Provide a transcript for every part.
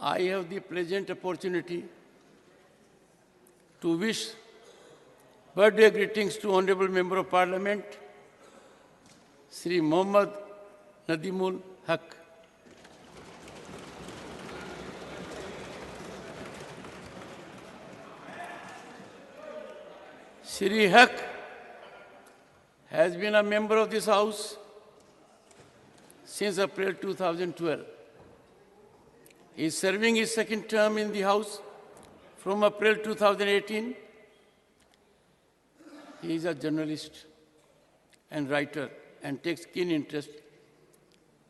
I have the pleasant opportunity to wish birthday greetings to Honorable Member of Parliament, Sri Mohammad Nadimul Haq. Sri Haq has been a member of this House since April 2012. He is serving his second term in the House from April 2018. He is a journalist and writer and takes keen interest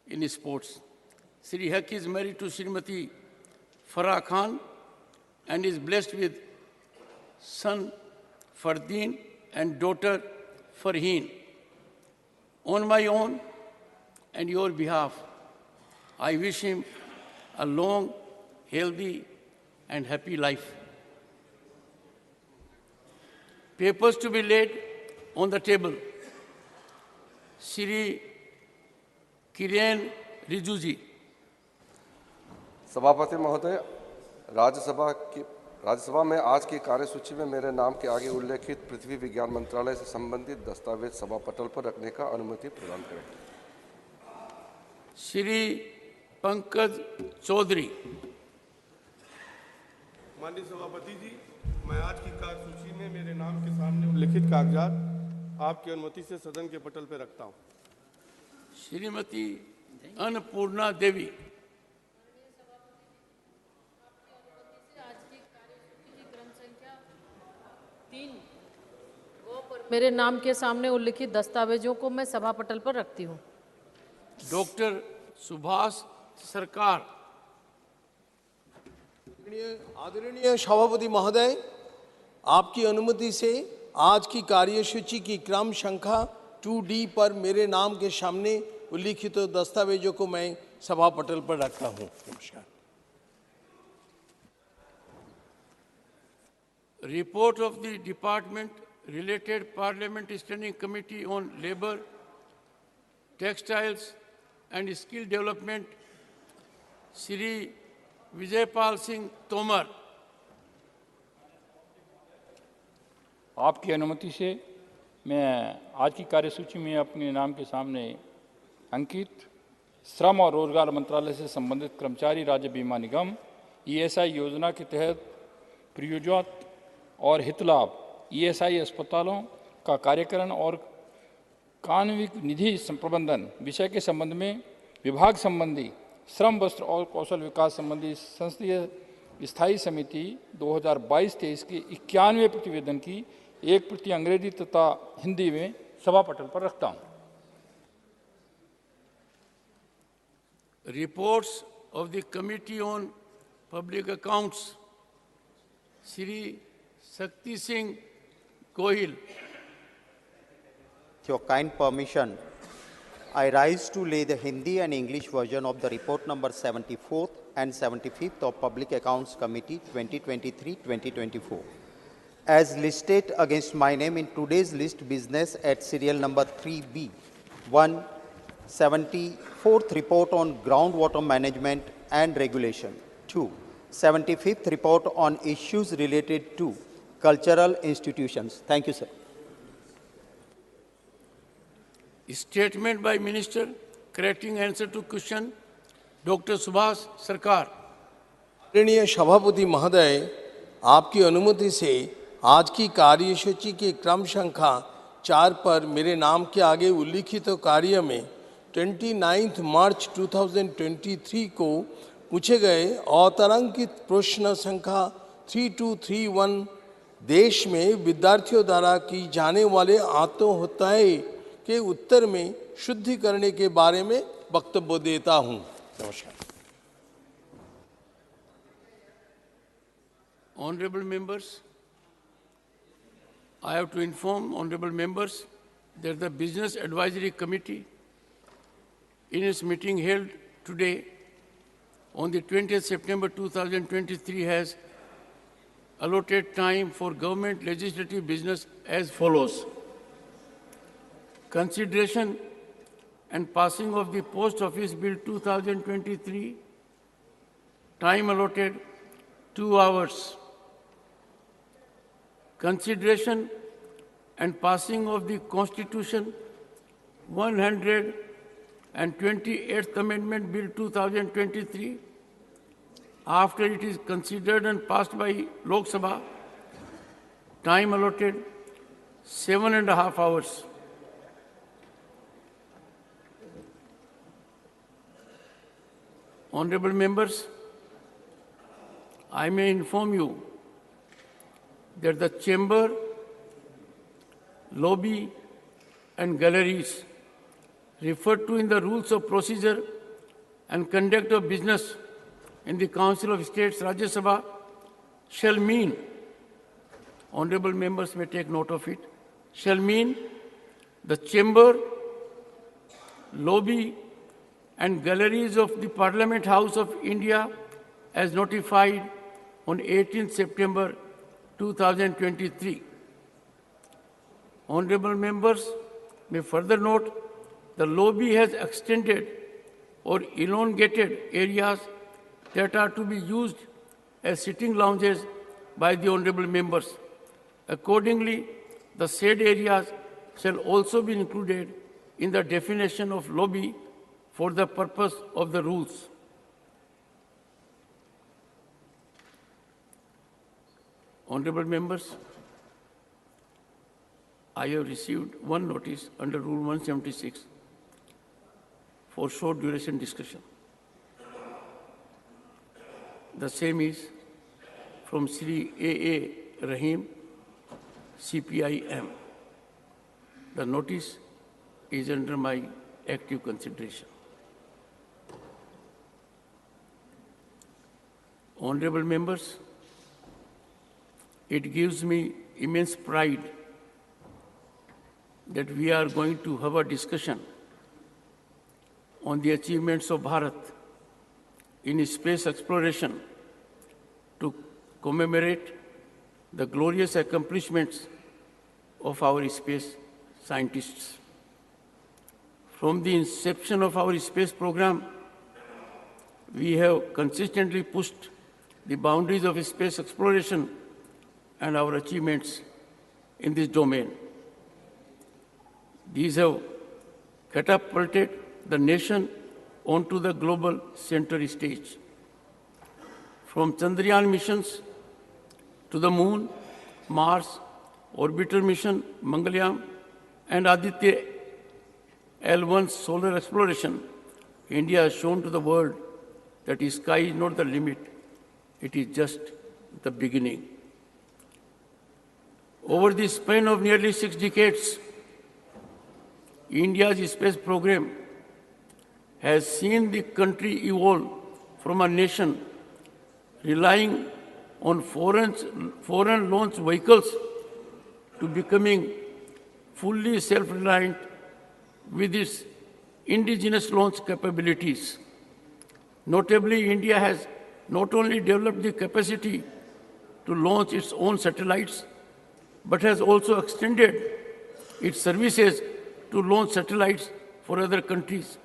in sports. Sri Haq is married to Srimati Farah Khan and is blessed with son Fardeen and daughter Farheen. On my own and your behalf, I wish him a long, healthy, and happy life. Papers to be laid on the table. Shri Kiren Rijiju ji. सभापति महोदय, राज्यसभा में आज की कार्यसूची में मेरे नाम के आगे उल्लेखित पृथ्वी विज्ञान मंत्रालय से संबंधित दस्तावेज सभा पटल पर रखने का अनुमति प्रदान करें। श्री पंकज चौधरी। माननीय सभापति जी, मैं आज की कार्यसूची में मेरे नाम के सामने उल्लेखित कागजात आपकी अनुमति से सदन के पटल पर रखता हूं। श्रीमती अन्नपूर्णा देवी। मेरे नाम के सामने उल्लिखित दस्तावेजों को मैं सभा पटल पर रखती हूँ। डॉक्टर सुभाष सरकार। आदरणीय सभापति महोदय, आपकी अनुमति से आज की कार्यसूची की क्रम संख्या 2D पर मेरे नाम के सामने उल्लिखित दस्तावेजों को मैं सभा पटल पर रखता हूँ। नमस्कार। Report of the Department Related Parliament Standing Committee on Labour, Textiles and Skill Development, Shri Vijaypal Singh Tomar। आपकी अनुमति से मैं आज की कार्यसूची में अपने नाम के सामने अंकित श्रम और रोजगार मंत्रालय से संबंधित कर्मचारी राज्य बीमा निगम ESI योजना के तहत प्रयोजक और हितलाभ ESI अस्पतालों का कार्यकरण और कानूनी निधि प्रबंधन विषय के संबंध में विभाग संबंधी श्रम वस्त्र और कौशल विकास संबंधी संसदीय स्थायी समिति 2022-23 के 91वें प्रतिवेदन की एक प्रति अंग्रेजी तथा हिंदी में सभा पटल पर रखता हूं। Reports of the Committee on Public Accounts, Shri Shakti Singh Gohil। With your kind permission, I rise to lay the Hindi and English version of the report number 74th and 75th of Public Accounts Committee 2023-2024. As listed against my name in today's list business at serial number 3B, 1, 74th report on groundwater management and regulation. 2, 75th report on issues related to cultural institutions. Thank you, sir. Statement by Minister, correcting answer to question, Dr. Subhash Sarkar। आदरणीय सभापति महोदय, आपकी अनुमति से आज की कार्यसूची के क्रम संख्या 4 पर मेरे नाम के आगे उल्लिखित कार्य में 29 मार्च 2023 को पूछे गए अतारांकित प्रश्न संख्या 3231 देश में विद्यार्थियों द्वारा की जाने वाले आत्महत्याएं के उत्तर में शुद्धिकरण के बारे में वक्तव्य देता हूं। नमस्कार। Honorable members, I have to inform honorable members that the Business Advisory Committee in its meeting held today on the 20th September 2023 has allotted time for government legislative business as follows. Consideration and passing of the Post Office Bill 2023, Time allotted 2 hours. Consideration and passing of the Constitution 128th Amendment Bill 2023 after it is considered and passed by Lok Sabha. Time allotted 7.5 hours. Honorable members, I may inform you that the chamber, lobby and galleries referred to in the rules of procedure and conduct of business in the Council of States Rajyasabha shall mean, honorable members may take note of it, shall mean the chamber, lobby and galleries of the Parliament House of India as notified on 18 September 2023. Honorable members may further note the lobby has extended or elongated areas that are to be used as sitting lounges by the honorable members. Accordingly, the said areas shall also be included in the definition of lobby for the purpose of the rules. Honorable members, I have received one notice under Rule 176 for short duration discussion. The same is from Sri A.A. Rahim, CPIM. The notice is under my active consideration. Honorable members, it gives me immense pride that we are going to have a discussion on the achievements of Bharat in space exploration to commemorate the glorious accomplishments of our space scientists. From the inception of our space program, we have consistently pushed the boundaries of space exploration and our achievements in this domain. These have catapulted the nation onto the global center stage. From Chandrayaan missions to the Moon, Mars, orbital mission, Mangalyaan, and Aditya L1 solar exploration, India has shown to the world that the sky is not the limit, it is just the beginning. Over the span of nearly 6 decades, India's space program has seen the country evolve from a nation relying on foreign launch vehicles to becoming fully self-reliant with its indigenous launch capabilities. Notably, India has not only developed the capacity to launch its own satellites, but has also extended its services to launch satellites for other countries.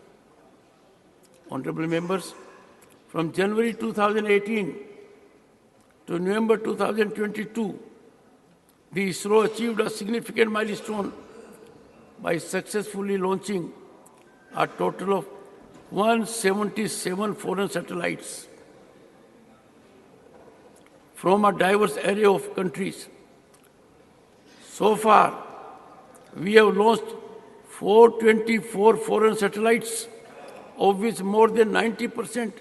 Honorable members, from January 2018 to November 2022, the ISRO achieved a significant milestone by successfully launching a total of 177 foreign satellites from a diverse array of countries. So far, we have launched 424 foreign satellites, of which more than 90%,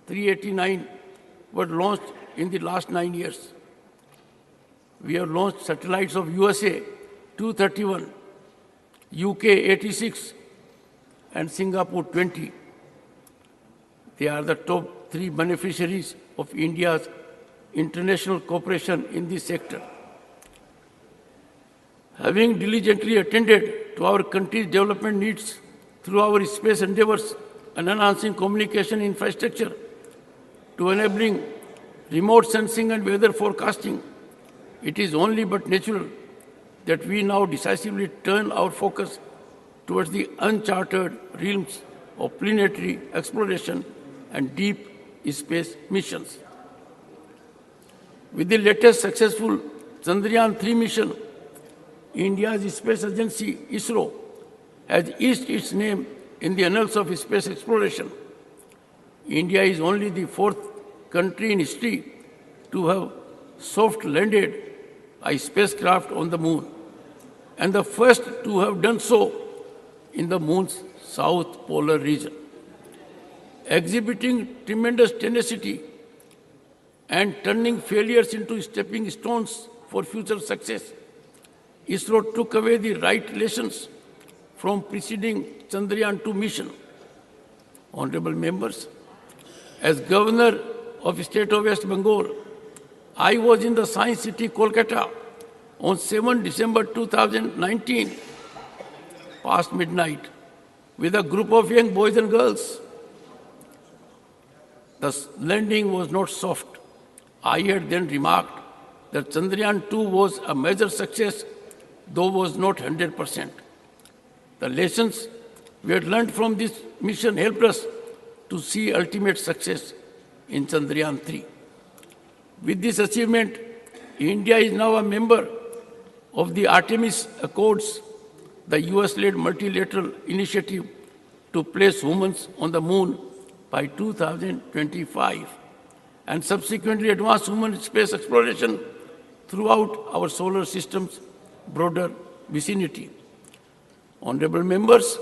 389, were launched in the last 9 years. We have launched satellites of USA, 231, UK, 86, and Singapore, 20. They are the top 3 beneficiaries of India's international cooperation in this sector. Having diligently attended to our country's development needs through our space endeavors and enhancing communication infrastructure to enabling remote sensing and weather forecasting, it is only but natural that we now decisively turn our focus towards the uncharted realms of planetary exploration and deep space missions. With the latest successful Chandrayaan-3 mission, India's space agency, ISRO, has etched its name in the annals of space exploration. India is only the fourth country in history to have soft-landed a spacecraft on the moon, and the first to have done so in the moon's south polar region. Exhibiting tremendous tenacity and turning failures into stepping stones for future success, ISRO took away the right lessons from preceding Chandrayaan-2 mission. Honorable members, as Governor of the State of West Bengal, I was in the Science City, Kolkata, on 7 December 2019, past midnight, with a group of young boys and girls. The landing was not soft. I had then remarked that Chandrayaan-2 was a major success, though was not 100%. The lessons we had learned from this mission helped us to see ultimate success in Chandrayaan-3. With this achievement, India is now a member of the Artemis Accords, the US-led multilateral initiative to place humans on the moon by 2025, and subsequently advance human space exploration throughout our solar system's broader vicinity. Honorable members,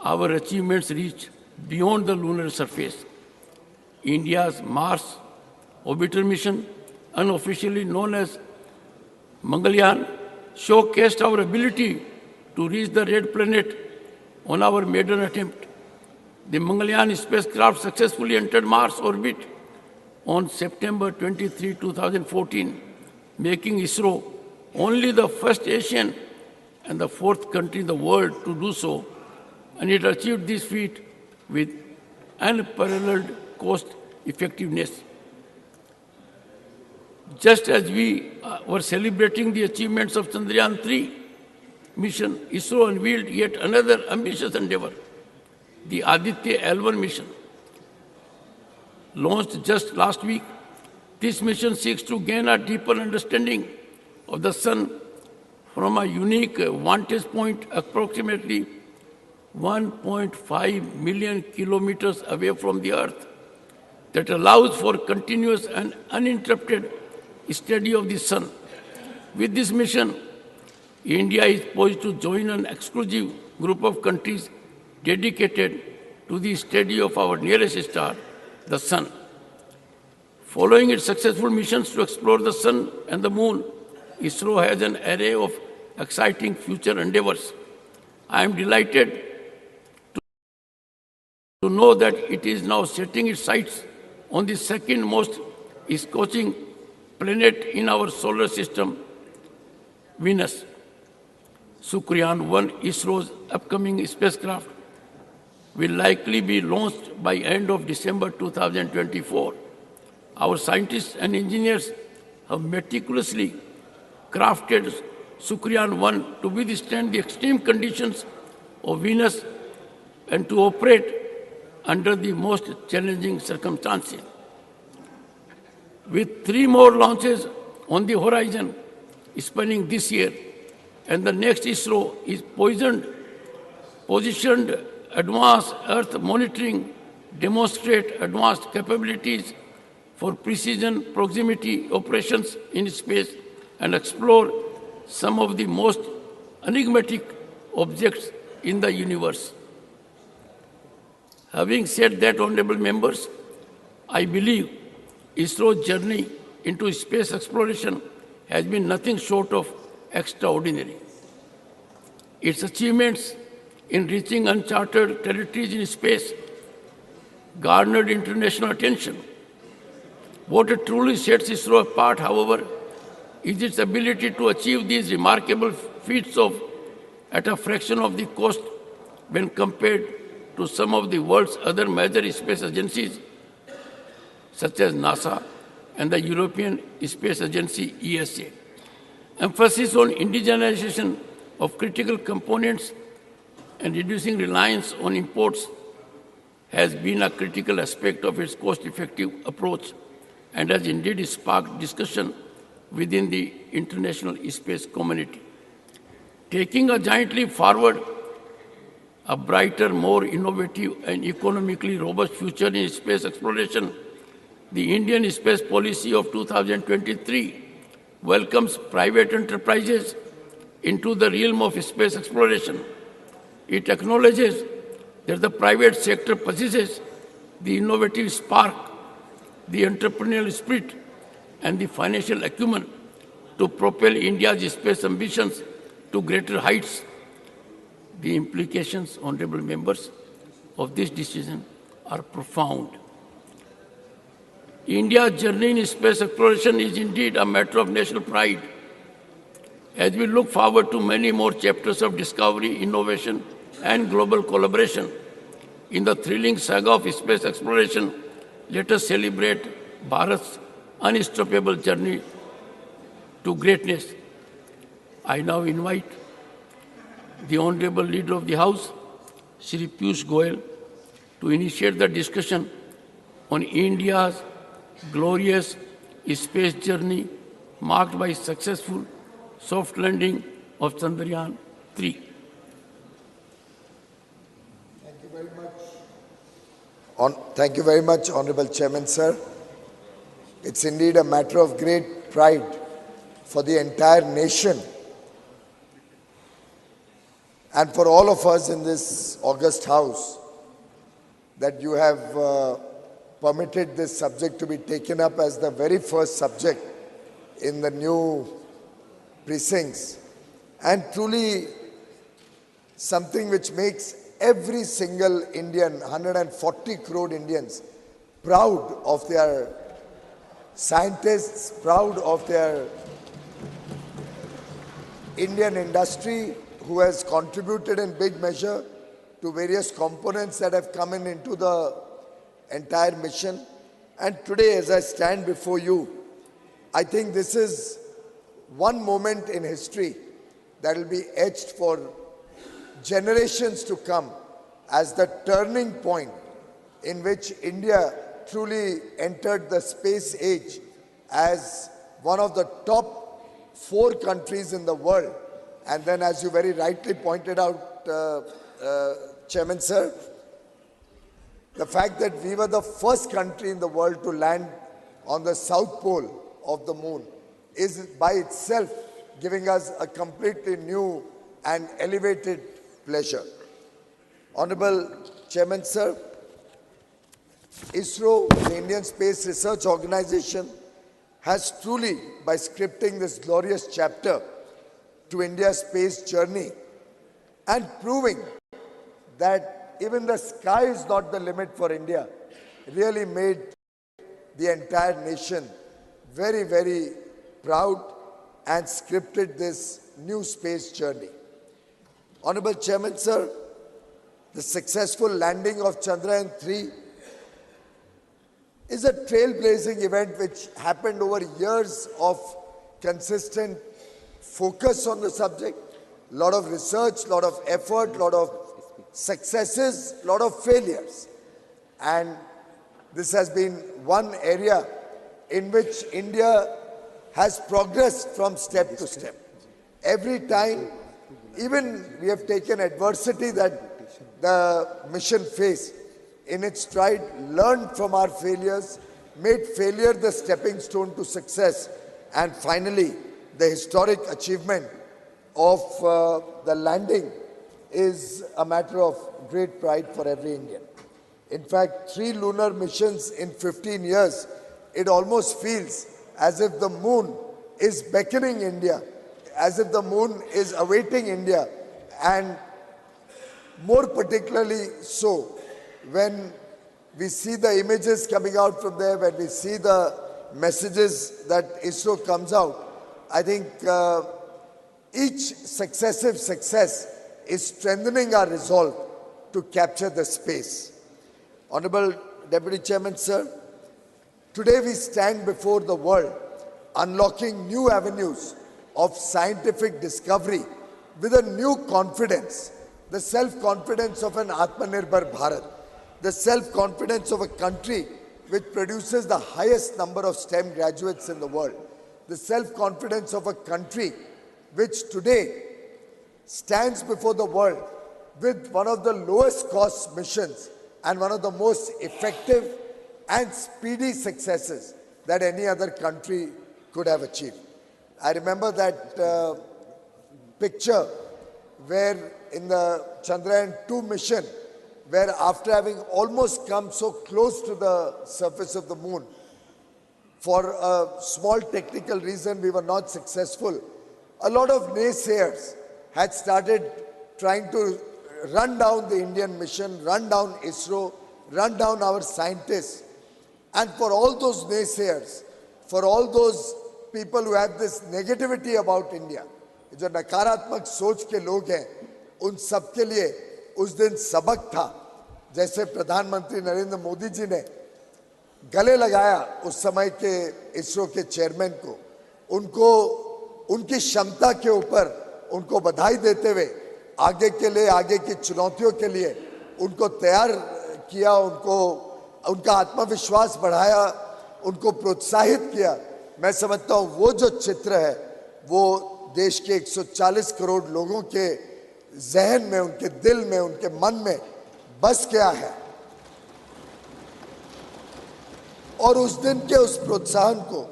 our achievements reach beyond the lunar surface. India's Mars orbiter mission, unofficially known as Mangalyaan, showcased our ability to reach the red planet on our maiden attempt. The Mangalyaan spacecraft successfully entered Mars orbit on September 23, 2014, making ISRO only the first Asian and the fourth country in the world to do so, and it achieved this feat with unparalleled cost effectiveness. Just as we were celebrating the achievements of Chandrayaan-3 mission, ISRO unveiled yet another ambitious endeavor, the Aditya L1 mission. Launched just last week, this mission seeks to gain a deeper understanding of the Sun from a unique vantage point approximately 1.5 million kilometers away from the Earth that allows for continuous and uninterrupted study of the Sun. With this mission, India is poised to join an exclusive group of countries dedicated to the study of our nearest star, the Sun. Following its successful missions to explore the Sun and the Moon, ISRO has an array of exciting future endeavors. I am delighted to know that it is now setting its sights on the second most scorching planet in our solar system, Venus. Chandrayaan-1, ISRO's upcoming spacecraft, will likely be launched by end of December 2024. Our scientists and engineers have meticulously crafted Chandrayaan-1 to withstand the extreme conditions of Venus and to operate under the most challenging circumstances. With 3 more launches on the horizon, spanning this year and the next, ISRO is positioned advanced Earth monitoring, demonstrate advanced capabilities for precision proximity operations in space, and explore some of the most enigmatic objects in the universe. Having said that, honorable members, I believe ISRO's journey into space exploration has been nothing short of extraordinary. Its achievements in reaching uncharted territories in space garnered international attention. What truly sets ISRO apart, however, is its ability to achieve these remarkable feats at a fraction of the cost when compared to some of the world's other major space agencies, such as NASA and the European Space Agency, ESA. Emphasis on indigenization of critical components and reducing reliance on imports has been a critical aspect of its cost-effective approach and has indeed sparked discussion within the international space community. Taking a giant leap forward, a brighter, more innovative and economically robust future in space exploration, the Indian space policy of 2023 welcomes private enterprises into the realm of space exploration. It acknowledges that the private sector possesses the innovative spark, the entrepreneurial spirit, and the financial acumen to propel India's space ambitions to greater heights. The implications, honorable members, of this decision are profound. India's journey in space exploration is indeed a matter of national pride. As we look forward to many more chapters of discovery, innovation, and global collaboration in the thrilling saga of space exploration, let us celebrate Bharat's unstoppable journey to greatness. I now invite the Honorable Leader of the House, Shri Piyush Goyal, to initiate the discussion on India's glorious space journey marked by successful soft landing of Chandrayaan 3. Thank you very much, Honorable Chairman, sir. It's indeed a matter of great pride for the entire nation and for all of us in this august house that you have permitted this subject to be taken up as the very first subject in the new precincts, and truly something which makes every single Indian, 140 crore Indians, proud of their scientists, proud of their Indian industry who has contributed in big measure to various components that have come into the entire mission. And today, as I stand before you, I think this is one moment in history that will be etched for generations to come as the turning point in which India truly entered the space age as one of the top 4 countries in the world. And then, as you very rightly pointed out, Chairman Sir, the fact that we were the first country in the world to land on the south pole of the moon is by itself giving us a completely new and elevated pleasure. Honorable Chairman Sir, ISRO, the Indian Space Research Organization, has truly, by scripting this glorious chapter to India's space journey and proving that even the sky is not the limit for India, really made the entire nation very, very proud and scripted this new space journey. Honorable Chairman, sir, the successful landing of Chandrayaan 3 is a trailblazing event which happened over years of consistent focus on the subject, a lot of research, a lot of effort, a lot of successes, a lot of failures. And this has been one area in which India has progressed from step to step. Every time, even we have taken adversity that the mission faced in its stride, learned from our failures, made failure the stepping stone to success, and finally, the historic achievement of the landing is a matter of great pride for every Indian. In fact, 3 lunar missions in 15 years, it almost feels as if the moon is beckoning India, as if the moon is awaiting India, and more particularly so when we see the images coming out from there, when we see the messages that ISRO comes out, I think each successive success is strengthening our resolve to capture the space. Honorable Deputy Chairman, sir, today we stand before the world unlocking new avenues of scientific discovery with a new confidence, the self-confidence of an Atmanirbhar Bharat. the self-confidence of a country which produces the highest number of STEM graduates in the world, the self-confidence of a country which today stands before the world with one of the lowest cost missions and one of the most effective and speedy successes that any other country could have achieved. I remember that picture where in the Chandrayaan-2 mission, where after having almost come so close to the surface of the moon, for a small technical reason we were not successful, a lot of naysayers had started trying to run down the Indian mission, run down ISRO, run down our scientists. And for all those naysayers, for all those people who have this negativity about India, जो नकारात्मक सोच के लोग हैं, उन सब के लिए उस दिन सबक था, जैसे प्रधानमंत्री नरेंद्र मोदी जी ने गले लगाया उस समय के इसरो के चेयरमैन को, उनको उनकी क्षमता के ऊपर उनको बधाई देते हुए आगे के लिए, आगे की चुनौतियों के लिए उनको तैयार किया, उनको उनका आत्मविश्वास बढ़ाया, उनको प्रोत्साहित किया। मैं समझता हूँ वो जो चित्र है वो देश के 140 करोड़ लोगों के जहन में, उनके दिल में, उनके मन में बस गया है। और उस दिन के उस प्रोत्साहन को,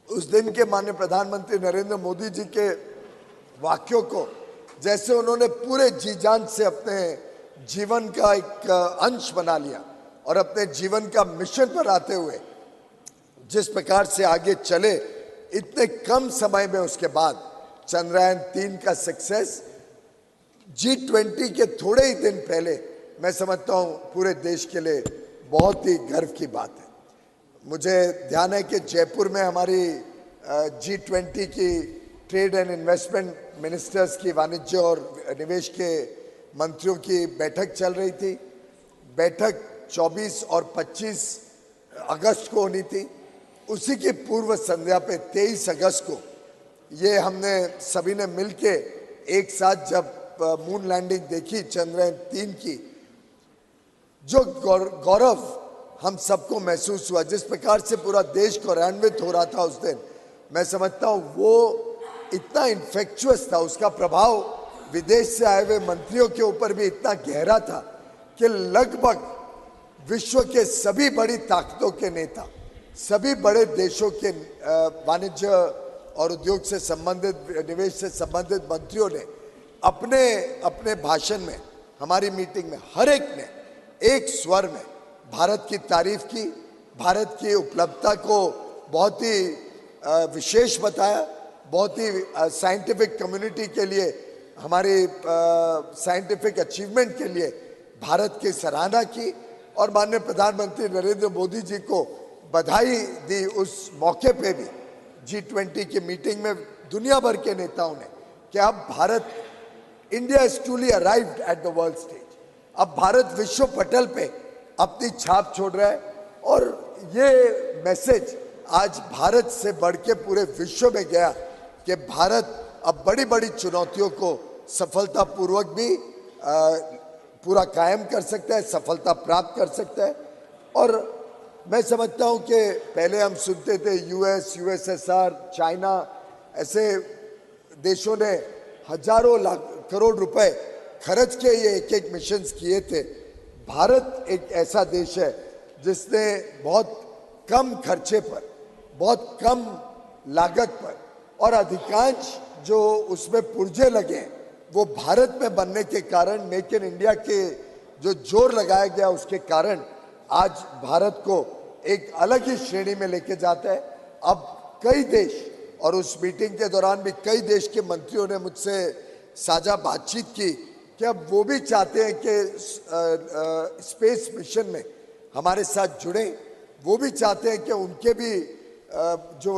उस दिन के माननीय प्रधानमंत्री नरेंद्र मोदी जी के वाक्यों को जैसे उन्होंने पूरे जी जान से अपने जीवन का एक अंश बना लिया और अपने जीवन का मिशन पर आते हुए जिस प्रकार से आगे चले, इतने कम समय में उसके बाद चंद्रयान-3 का सक्सेस, G20 के थोड़े ही दिन पहले, मैं समझता हूं पूरे देश के लिए बहुत ही गर्व की बात है। मुझे ध्यान है कि जयपुर में हमारी G20 की ट्रेड एंड इन्वेस्टमेंट मिनिस्टर्स की, वाणिज्य और निवेश के मंत्रियों की बैठक चल रही थी। बैठक 24 और 25 अगस्त को होनी थी। उसी की पूर्व संध्या पे 23 अगस्त को ये हमने सभी ने मिलके एक साथ जब मून लैंडिंग देखी चंद्रयान-3 की, जो गौरव हम सबको महसूस हुआ, जिस प्रकार से पूरा देश गौरवान्वित हो रहा था उस दिन, मैं समझता हूँ वो इतना इन्फेक्चुअस था, उसका प्रभाव विदेश से आए हुए मंत्रियों के ऊपर भी इतना गहरा था कि लगभग विश्व के सभी बड़ी ताकतों के नेता, सभी बड़े देशों के वाणिज्य और उद्योग से संबंधित, निवेश से संबंधित मंत्रियों ने अपने अपने भाषण में, हमारी मीटिंग में, हर एक ने एक स्वर में भारत की तारीफ की, भारत की उपलब्धता को बहुत ही विशेष बताया, बहुत ही साइंटिफिक कम्युनिटी के लिए, हमारी साइंटिफिक अचीवमेंट के लिए भारत की सराहना की और माननीय प्रधानमंत्री नरेंद्र मोदी जी को बधाई दी। उस मौके पे भी G20 की मीटिंग में दुनिया भर के नेताओं ने कि अब Bharat, India is truly arrived at the world stage, अब भारत विश्व पटल पे अपनी छाप छोड़ रहा है। और ये मैसेज आज भारत से बढ़ के पूरे विश्व में गया कि भारत अब बड़ी बड़ी चुनौतियों को सफलतापूर्वक भी पूरा कायम कर सकता है, सफलता प्राप्त कर सकता है। और मैं समझता हूं कि पहले हम सुनते थे यूएस, यूएसएसआर, चाइना, ऐसे देशों ने हजारों लाख करोड़ रुपए खर्च के ये एक एक मिशंस किए थे। भारत एक ऐसा देश है जिसने बहुत कम खर्चे पर, बहुत कम लागत पर और अधिकांश जो उसमें पुर्जे लगे वो भारत में बनने के कारण, मेक इन इंडिया के जो जोर लगाया गया उसके कारण आज भारत को एक अलग ही श्रेणी में लेके जाता है। अब कई देश, और उस मीटिंग के दौरान भी कई देश के मंत्रियों ने मुझसे साझा बातचीत की कि अब वो भी चाहते हैं कि स्पेस मिशन में हमारे साथ जुड़ें, वो भी चाहते हैं कि उनके भी जो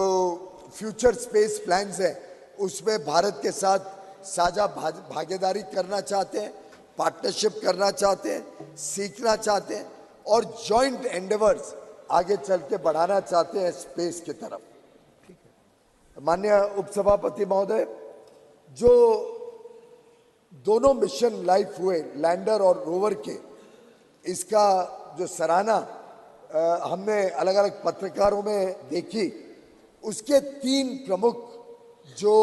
फ्यूचर स्पेस प्लान्स हैं उसमें भारत के साथ साझा भागीदारी करना चाहते हैं, पार्टनरशिप करना चाहते हैं, सीखना चाहते हैं और जॉइंट एंडेवर्स आगे चल के बढ़ाना चाहते हैं स्पेस की तरफ। माननीय उपसभापति महोदय, जो दोनों मिशन लाइफ हुए, लैंडर और रोवर के, इसका जो सराहना हमने अलग अलग पत्रकारों में देखी, उसके 3 प्रमुख जो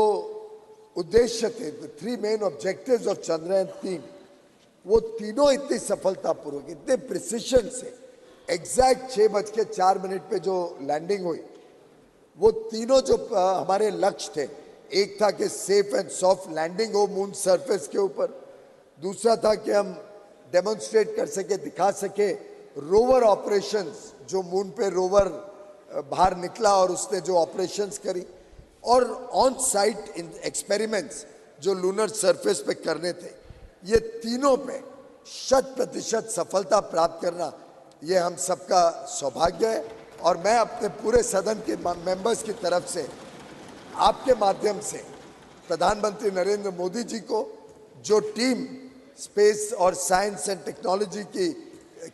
उद्देश्य थे, the 3 main objectives of Chandrayaan-3, वो तीनों इतनी सफलतापूर्वक, इतने प्रिसिशन से, एग्जैक्ट 6:04 पे जो लैंडिंग हुई, वो तीनों जो हमारे लक्ष्य थे, एक था कि सेफ एंड सॉफ्ट लैंडिंग हो मून सरफेस के ऊपर, दूसरा था कि हम डेमोन्स्ट्रेट कर सके, दिखा सके रोवर ऑपरेशंस, जो मून पे रोवर बाहर निकला और उसने जो ऑपरेशंस करी, और ऑन साइट एक्सपेरिमेंट्स जो लूनर सरफेस पे करने थे, ये तीनों पे 100% सफलता प्राप्त करना, ये हम सबका सौभाग्य है। और मैं अपने पूरे सदन के मेंबर्स की तरफ से आपके माध्यम से प्रधानमंत्री नरेंद्र मोदी जी को, जो टीम स्पेस और साइंस एंड टेक्नोलॉजी की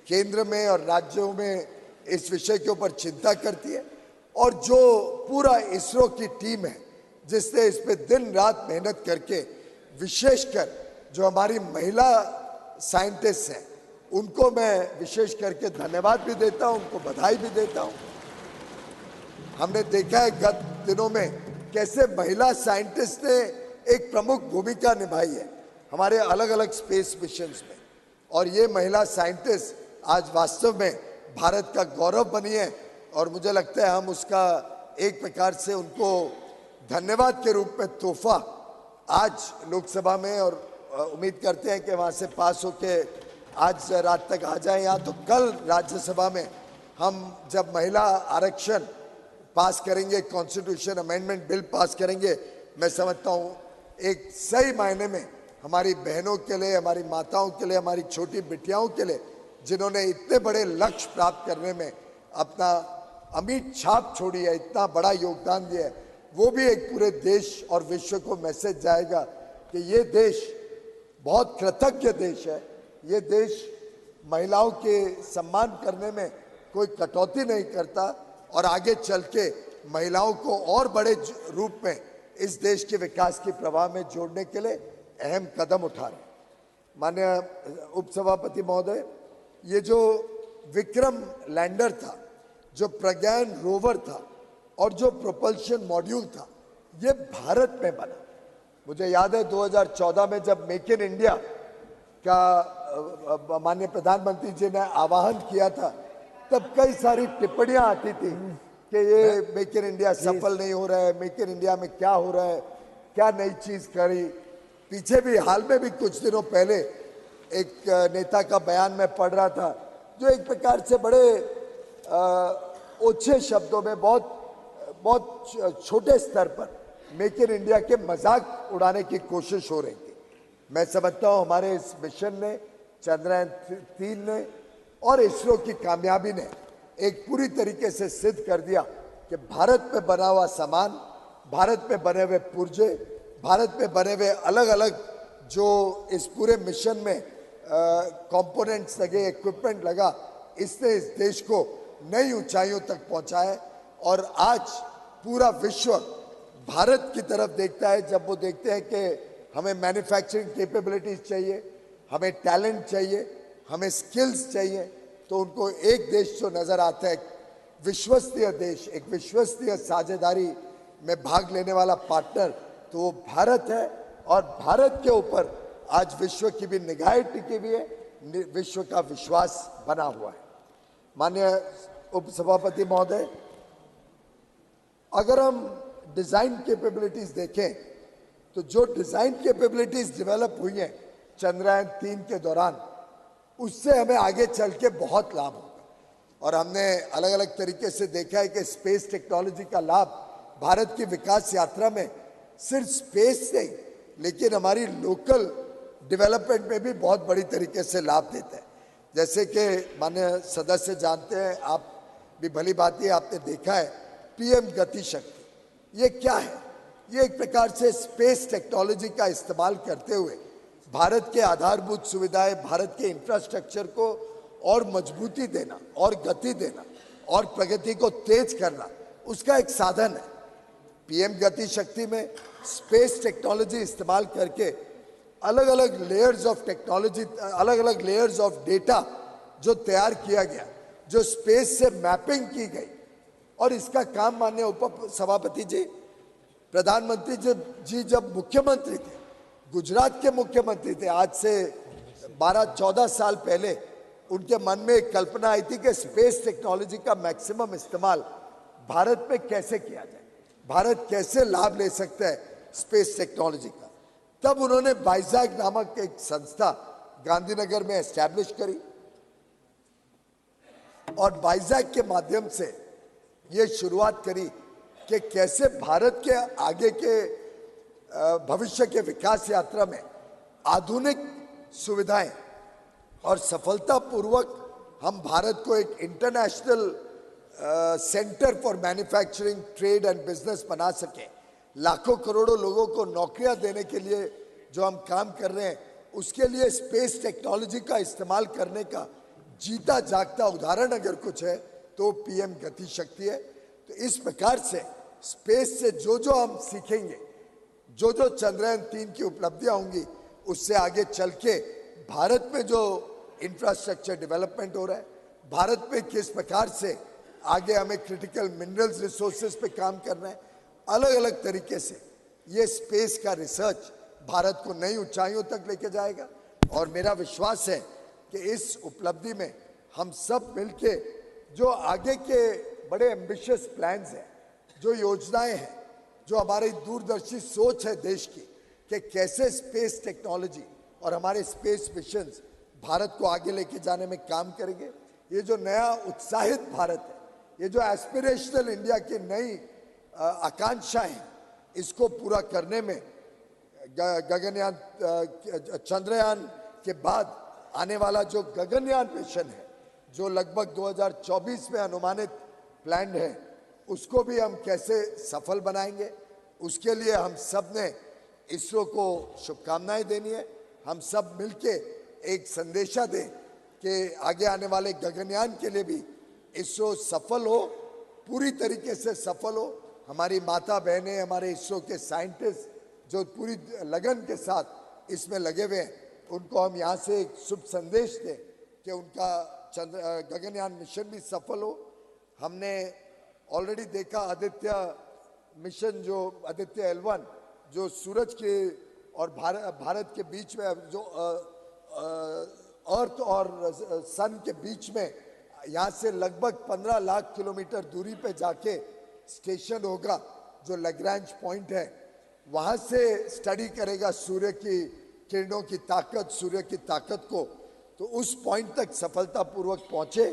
केंद्र में और राज्यों में इस विषय के ऊपर चिंता करती है, और जो पूरा इसरो की टीम है जिसने इस पे दिन रात मेहनत करके, विशेषकर जो हमारी महिला साइंटिस्ट हैं, उनको मैं विशेष करके धन्यवाद भी देता हूं, उनको बधाई भी देता हूं। हमने देखा है गत दिनों में कैसे महिला साइंटिस्ट ने एक प्रमुख भूमिका निभाई है हमारे अलग अलग स्पेस मिशंस में, और ये महिला साइंटिस्ट आज वास्तव में भारत का गौरव बनी है, और मुझे लगता है हम उसका एक प्रकार से उनको धन्यवाद के रूप में तोहफा आज लोकसभा में, और उम्मीद करते हैं कि वहाँ से पास होके आज रात तक आ जाए यहाँ, तो कल राज्यसभा में हम जब महिला आरक्षण पास करेंगे, कॉन्स्टिट्यूशन अमेंडमेंट बिल पास करेंगे, मैं समझता हूँ एक सही मायने में हमारी बहनों के लिए, हमारी माताओं के लिए, हमारी छोटी बिटियाओं के लिए, जिन्होंने इतने बड़े लक्ष्य प्राप्त करने में अपना अमिट छाप छोड़ी है, इतना बड़ा योगदान दिया है, वो भी एक पूरे देश और विश्व को मैसेज जाएगा कि ये देश बहुत कृतज्ञ देश है, ये देश महिलाओं के सम्मान करने में कोई कटौती नहीं करता, और आगे चल के महिलाओं को और बड़े रूप में इस देश के विकास के प्रवाह में जोड़ने के लिए अहम कदम उठा रहे हैं। माननीय उपसभापति महोदय, ये जो विक्रम लैंडर था, जो प्रज्ञान रोवर था, और जो प्रोपल्शन मॉड्यूल था, ये भारत में बना। मुझे याद है 2014 में जब मेक इन इंडिया का माननीय प्रधानमंत्री जी ने आह्वान किया था, तब कई सारी टिप्पणियां आती थी कि ये मेक इन इंडिया सफल नहीं हो रहा है, मेक इन इंडिया में क्या हो रहा है, क्या नई चीज करी। पीछे भी हाल में भी कुछ दिनों पहले एक नेता का बयान मैं पढ़ रहा था, जो एक प्रकार से बड़े ओछे शब्दों में बहुत छोटे स्तर पर मेक इन इंडिया के मजाक उड़ाने की कोशिश हो रही थी। मैं समझता हूँ हमारे इस मिशन ने, चंद्रयान-3 ने और इसरो की कामयाबी ने एक पूरी तरीके से सिद्ध कर दिया कि भारत में बना हुआ सामान, भारत में बने हुए पुर्जे, भारत में बने हुए अलग अलग जो इस पूरे मिशन में कंपोनेंट्स लगे, इक्विपमेंट लगा, इसने इस देश को नई ऊंचाइयों तक पहुंचाया। और आज पूरा विश्व भारत की तरफ देखता है, जब वो देखते हैं कि हमें मैन्युफैक्चरिंग कैपेबिलिटीज चाहिए, हमें टैलेंट चाहिए, हमें स्किल्स चाहिए, तो उनको एक देश जो नज़र आता है, विश्वसनीय देश, एक विश्वसनीय साझेदारी में भाग लेने वाला पार्टनर, तो वो भारत है। और भारत के ऊपर आज विश्व की भी निगाहें टिकी हुई है, विश्व का विश्वास बना हुआ है। माननीय उपसभापति महोदय, अगर हम डिज़ाइन कैपेबिलिटीज़ देखें, तो जो डिज़ाइन कैपेबिलिटीज़ डेवलप हुई हैं चंद्रयान-3 के दौरान, उससे हमें आगे चल के बहुत लाभ होगा। और हमने अलग अलग तरीके से देखा है कि स्पेस टेक्नोलॉजी का लाभ भारत की विकास यात्रा में सिर्फ स्पेस नहीं, लेकिन हमारी लोकल डेवलपमेंट में भी बहुत बड़ी तरीके से लाभ देता है। जैसे कि माननीय सदस्य जानते हैं, आप भी भली बात है, आपने देखा है पीएम गति शक्ति, ये क्या है? ये एक प्रकार से स्पेस टेक्नोलॉजी का इस्तेमाल करते हुए भारत के आधारभूत सुविधाएं, भारत के इंफ्रास्ट्रक्चर को और मजबूती देना और गति देना और प्रगति को तेज करना, उसका एक साधन है। पीएम गति शक्ति में स्पेस टेक्नोलॉजी इस्तेमाल करके अलग अलग लेयर्स ऑफ टेक्नोलॉजी, अलग अलग लेयर्स ऑफ डेटा जो तैयार किया गया, जो स्पेस से मैपिंग की गई, और इसका काम माननीय उप सभापति जी, प्रधानमंत्री जी जब मुख्यमंत्री थे, गुजरात के मुख्यमंत्री थे, आज से 12-14 साल पहले उनके मन में एक कल्पना आई थी कि स्पेस टेक्नोलॉजी का मैक्सिमम इस्तेमाल भारत में कैसे किया जाए, भारत कैसे लाभ ले सकता है स्पेस टेक्नोलॉजी का। तब उन्होंने वाइजैक नामक एक संस्था गांधीनगर में एस्टैब्लिश करी और वाइजैक के माध्यम से ये शुरुआत करी कि कैसे भारत के आगे के भविष्य के विकास यात्रा में आधुनिक सुविधाएं और सफलतापूर्वक हम भारत को एक international centre for manufacturing, trade and business बना सके। लाखों करोड़ों लोगों को नौकरियां देने के लिए जो हम काम कर रहे हैं, उसके लिए स्पेस टेक्नोलॉजी का इस्तेमाल करने का जीता जागता उदाहरण अगर कुछ है तो पीएम गति शक्ति है। तो इस प्रकार से स्पेस से जो जो हम सीखेंगे, जो जो चंद्रयान 3 की उपलब्धियां होंगी, उससे आगे चल के भारत में जो इंफ्रास्ट्रक्चर डेवलपमेंट हो रहा है, भारत में किस प्रकार से आगे हमें क्रिटिकल मिनरल्स रिसोर्सेज पे काम करना है, अलग अलग तरीके से ये स्पेस का रिसर्च भारत को नई ऊंचाइयों तक लेके जाएगा। और मेरा विश्वास है कि इस उपलब्धि में हम सब मिलके जो आगे के बड़े एम्बिशियस प्लान्स हैं, जो योजनाएं हैं, जो हमारी दूरदर्शी सोच है देश की कि कैसे स्पेस टेक्नोलॉजी और हमारे स्पेस मिशंस भारत को आगे लेके जाने में काम करेंगे। ये जो नया उत्साहित भारत है, ये जो एस्पिरेशनल इंडिया की नई आकांक्षाएं हैं, इसको पूरा करने में गगनयान चंद्रयान के बाद आने वाला जो गगनयान मिशन है, जो लगभग 2024 में अनुमानित प्लान है, उसको भी हम कैसे सफल बनाएंगे, उसके लिए हम सब ने इसरो को शुभकामनाएं देनी है। हम सब मिलके एक संदेशा दें कि आगे आने वाले गगनयान के लिए भी इसरो सफल हो, पूरी तरीके से सफल हो। हमारी माता बहनें, हमारे इसरो के साइंटिस्ट जो पूरी लगन के साथ इसमें लगे हुए हैं, उनको हम यहाँ से एक शुभ संदेश दें कि उनका गगनयान मिशन भी सफल हो। हमने ऑलरेडी देखा आदित्य मिशन, जो आदित्य L1 जो सूरज के और भारत के बीच में, जो अर्थ और सन के बीच में यहाँ से लगभग 15 लाख किलोमीटर दूरी पे जाके स्टेशन होगा, जो लैग्रैंज पॉइंट है, वहाँ से स्टडी करेगा सूर्य की किरणों की ताकत, सूर्य की ताकत को। तो उस पॉइंट तक सफलतापूर्वक पहुँचे,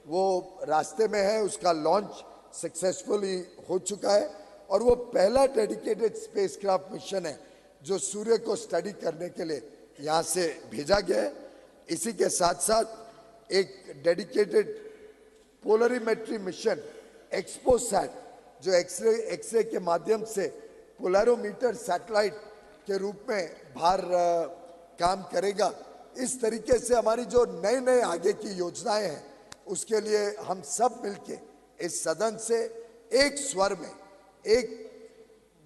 वो रास्ते में है, उसका लॉन्च सक्सेसफुली हो चुका है और वो पहला डेडिकेटेड स्पेसक्राफ्ट मिशन है जो सूर्य को स्टडी करने के लिए यहाँ से भेजा गया है। इसी के साथ साथ एक डेडिकेटेड पोलरीमेट्री मिशन एक्सपोसैट, जो एक्सरे के माध्यम से पोलरोमीटर सैटेलाइट के रूप में बाहर काम करेगा। इस तरीके से हमारी जो नए नए आगे की योजनाएं हैं, उसके लिए हम सब मिलके इस सदन से एक स्वर में एक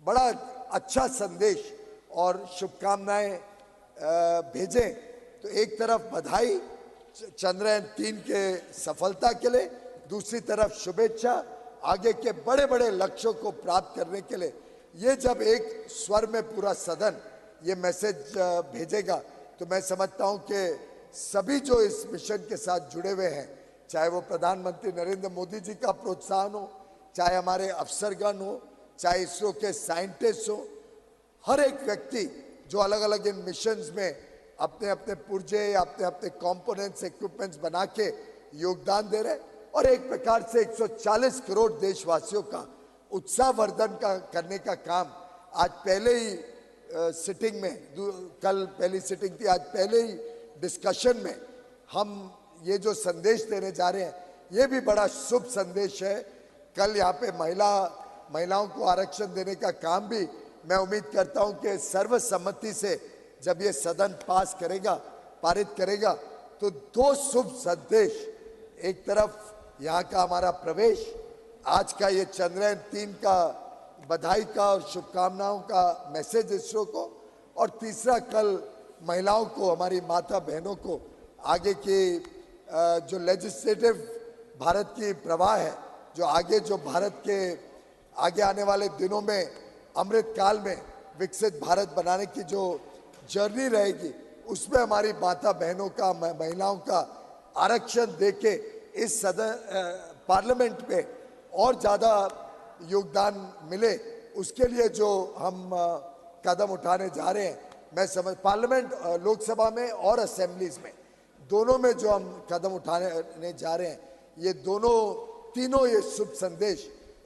बड़ा अच्छा संदेश और शुभकामनाएं भेजें। तो एक तरफ बधाई चंद्रयान 3 के सफलता के लिए, दूसरी तरफ शुभेच्छा आगे के बड़े बड़े लक्ष्यों को प्राप्त करने के लिए। ये जब एक स्वर में पूरा सदन ये मैसेज भेजेगा, तो मैं समझता हूं कि सभी जो इस मिशन के साथ जुड़े हुए हैं, चाहे वो प्रधानमंत्री नरेंद्र मोदी जी का प्रोत्साहन हो, चाहे हमारे अफसरगण हो, चाहे इसरो के साइंटिस्ट हो, हर एक व्यक्ति जो अलग अलग इन मिशंस में अपने अपने पुर्जे, अपने अपने कंपोनेंट्स, इक्विपमेंट्स बना के योगदान दे रहे, और एक प्रकार से 140 करोड़ देशवासियों का उत्साहवर्धन करने का काम आज पहले ही सिटिंग में, कल पहली सिटिंग थी, आज पहले ही डिस्कशन में हम ये जो संदेश देने जा रहे हैं, ये भी बड़ा शुभ संदेश है। कल यहाँ पे महिलाओं को आरक्षण देने का काम भी मैं उम्मीद करता हूँ कि सर्वसम्मति से जब ये सदन पास करेगा, पारित करेगा, तो दो शुभ संदेश, एक तरफ यहाँ का हमारा प्रवेश, आज का ये चंद्रयान 3 का बधाई का और शुभकामनाओं का मैसेज इसरो को, और तीसरा कल महिलाओं को, हमारी माता बहनों को आगे की जो लेजिस्लेटिव भारत की प्रवाह है, जो भारत के आगे आने वाले दिनों में अमृत काल में विकसित भारत बनाने की जो जर्नी रहेगी, उसमें हमारी माता बहनों का, महिलाओं का आरक्षण देके इस सदन पार्लियामेंट में और ज़्यादा योगदान मिले, उसके लिए जो हम कदम उठाने जा रहे हैं, मैं समझ पार्लियामेंट, लोकसभा में और असेंबलीज में, दोनों में जो हम कदम उठाने जा रहे हैं, ये तीनों ये शुभ संदेश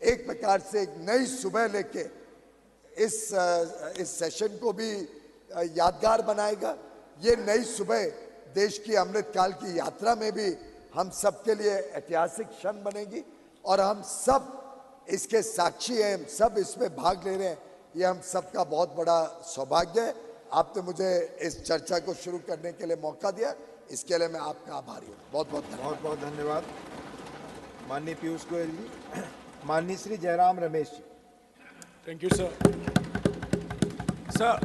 एक प्रकार से एक नई सुबह लेके इस सेशन को भी यादगार बनाएगा। ये नई सुबह देश की अमृत काल की यात्रा में भी हम सब के लिए ऐतिहासिक क्षण बनेगी और हम सब इसके साक्षी हैं, हम सब इसमें भाग ले रहे हैं। ये हम सबका बहुत बड़ा सौभाग्य है। आपने मुझे इस चर्चा को शुरू करने के लिए मौका दिया, इसके लिए मैं आपका आभारी हूँ। बहुत बहुत धन्यवाद। माननीय पीयूष गोयल जी। माननीय Shri Jairam Ramesh ji. Thank you, sir. Sir,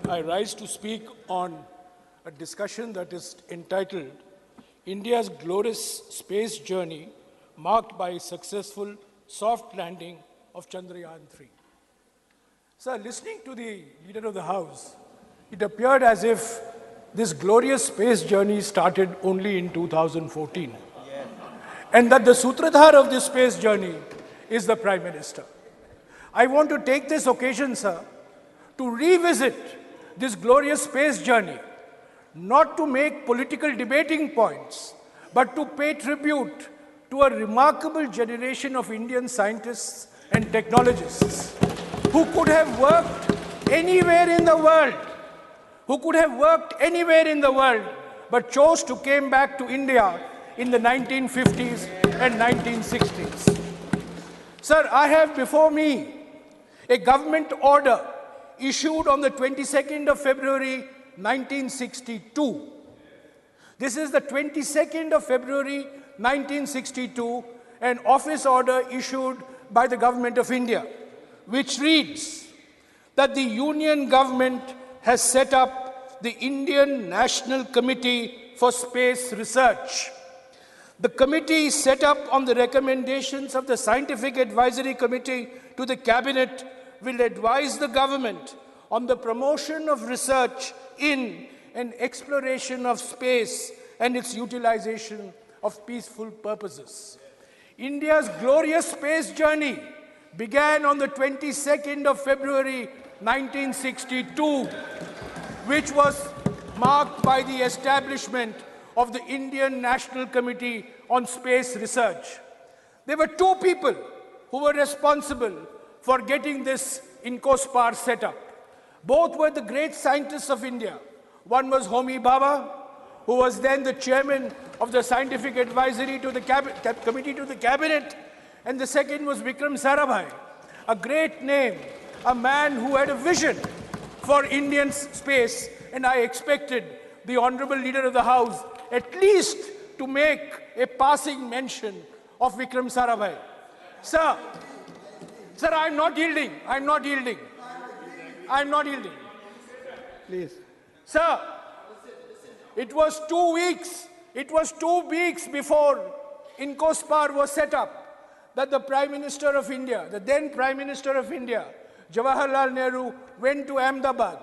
I rise to speak on a discussion that is entitled India's Glorious Space Journey Marked by Successful Soft Landing of Chandrayaan-3. Sir, listening to the Leader of the House, it appeared as if this glorious space journey started only in 2014. Yes. And that the sutradhar of this space journey is the Prime Minister. I want to take this occasion, sir, to revisit this glorious space journey, not to make political debating points, but to pay tribute to a remarkable generation of Indian scientists and technologists who could have worked anywhere in the world, but chose to come back to India in the 1950s and 1960s. Sir, I have before me a government order issued on the 22nd of February 1962. This is the 22nd of February 1962, an office order issued by the Government of India, which reads that the Union Government has set up the Indian National Committee for Space Research. The committee is set up on the recommendations of the Scientific Advisory Committee to the Cabinet will advise the government on the promotion of research in and exploration of space and its utilization of peaceful purposes. India's glorious space journey began on the 22nd of February 1962, which was marked by the establishment of the Indian National Committee on Space Research. There were two people who were responsible for getting this INCOSPAR set up. Both were the great scientists of India. One was Homi Bhabha, who was then the chairman of the Scientific Advisory to the Committee to the Cabinet, and the second was Vikram Sarabhai, a great name, a man who had a vision for Indian space, and I expected the Honorable Leader of the House at least to make a passing mention of Vikram Sarabhai. Sir, I'm not yielding. Please. Sir, it was 2 weeks. It was 2 weeks before INCOSPAR was set up that the Prime Minister of India, the then Prime Minister of India, Jawaharlal Nehru, went to Ahmedabad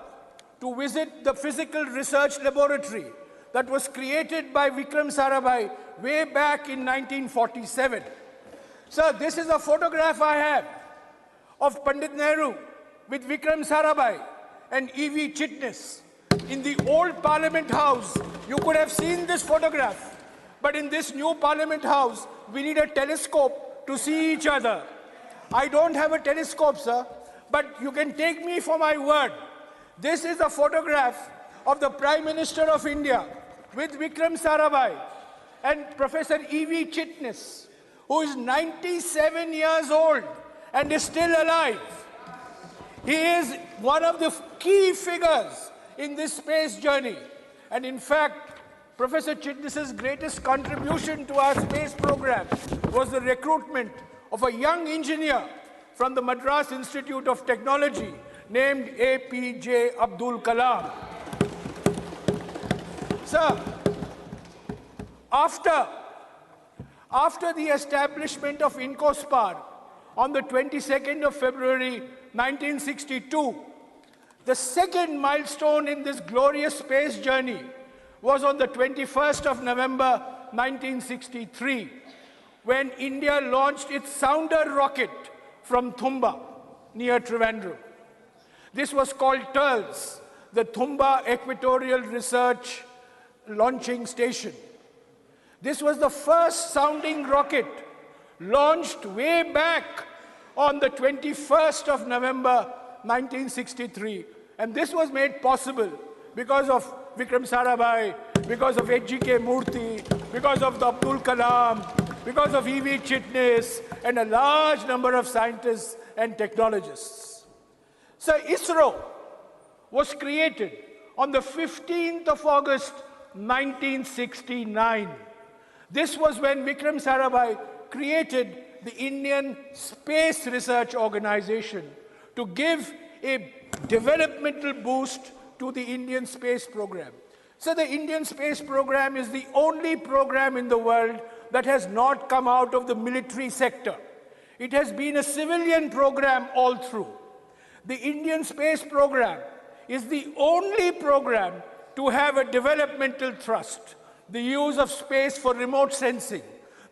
to visit the physical research laboratory that was created by Vikram Sarabhai way back in 1947. Sir, this is a photograph I have of Pandit Nehru with Vikram Sarabhai and E.V. Chitnis in the old Parliament House. You could have seen this photograph, but in this new Parliament House, we need a telescope to see each other. I don't have a telescope, sir, but you can take me for my word. This is a photograph of the Prime Minister of India with Vikram Sarabhai and Professor E.V. Chitnis, who is 97 years old and is still alive. He is one of the key figures in this space journey. And in fact, Professor Chitnis's greatest contribution to our space program was the recruitment of a young engineer from the Madras Institute of Technology named APJ Abdul Kalam. Sir, After the establishment of INCOSPAR on the 22nd of February 1962, the second milestone in this glorious space journey was on the 21st of November 1963, when India launched its sounder rocket from Thumba, near Trivandrum. This was called TERLS, the Thumba Equatorial Research Launching Station. This was the first sounding rocket launched way back on the 21st of November 1963. And this was made possible because of Vikram Sarabhai, because of H.G.K. Murthy, because of Abdul Kalam, because of E.V. Chitnis, and a large number of scientists and technologists. So ISRO was created on the 15th of August 1969. This was when Vikram Sarabhai created the Indian Space Research Organization to give a developmental boost to the Indian space program. So the Indian space program is the only program in the world that has not come out of the military sector. It has been a civilian program all through. The Indian space program is the only program to have a developmental thrust. The use of space for remote sensing,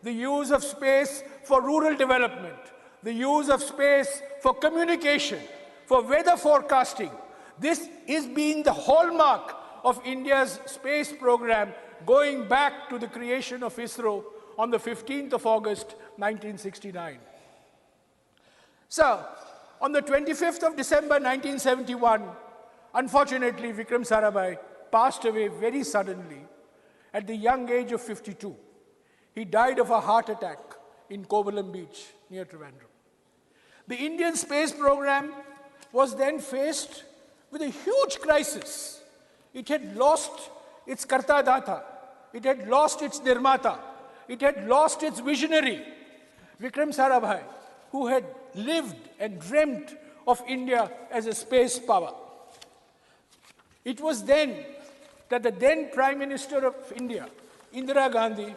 the use of space for rural development, the use of space for communication, for weather forecasting. This is being the hallmark of India's space program going back to the creation of ISRO on the 15th of August 1969. So, on the 25th of December 1971, unfortunately Vikram Sarabhai passed away very suddenly at the young age of 52. He died of a heart attack in Kovalam Beach near Trivandrum. The Indian space program was then faced with a huge crisis. It had lost its Karta Data. It had lost its Nirmata. It had lost its visionary, Vikram Sarabhai, who had lived and dreamt of India as a space power. It was then that the then Prime Minister of India, Indira Gandhi,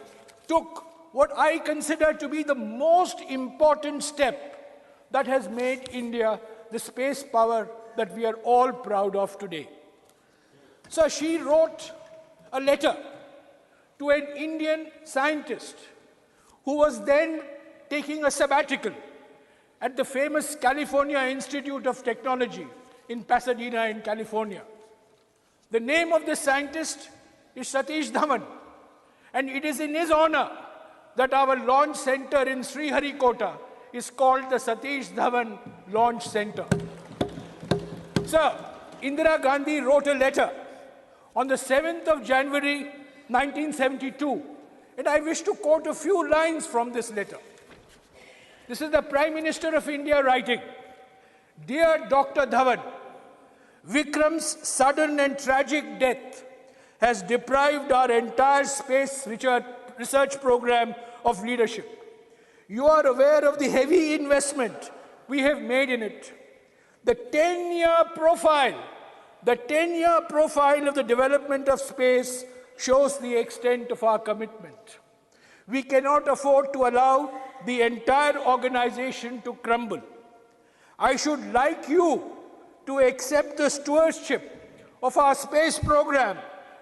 took what I consider to be the most important step that has made India the space power that we are all proud of today. So she wrote a letter to an Indian scientist who was then taking a sabbatical at the famous California Institute of Technology in Pasadena in California. The name of this scientist is Satish Dhawan, and it is in his honor that our launch center in Sriharikota is called the Satish Dhawan Launch Center. So, Indira Gandhi wrote a letter on the 7th of January 1972, and I wish to quote a few lines from this letter. This is the Prime Minister of India writing, "Dear Dr. Dhawan, Vikram's sudden and tragic death has deprived our entire space research program of leadership. You are aware of the heavy investment we have made in it. The 10-year profile of the development of space shows the extent of our commitment. We cannot afford to allow the entire organization to crumble. I should like you to accept the stewardship of our space program,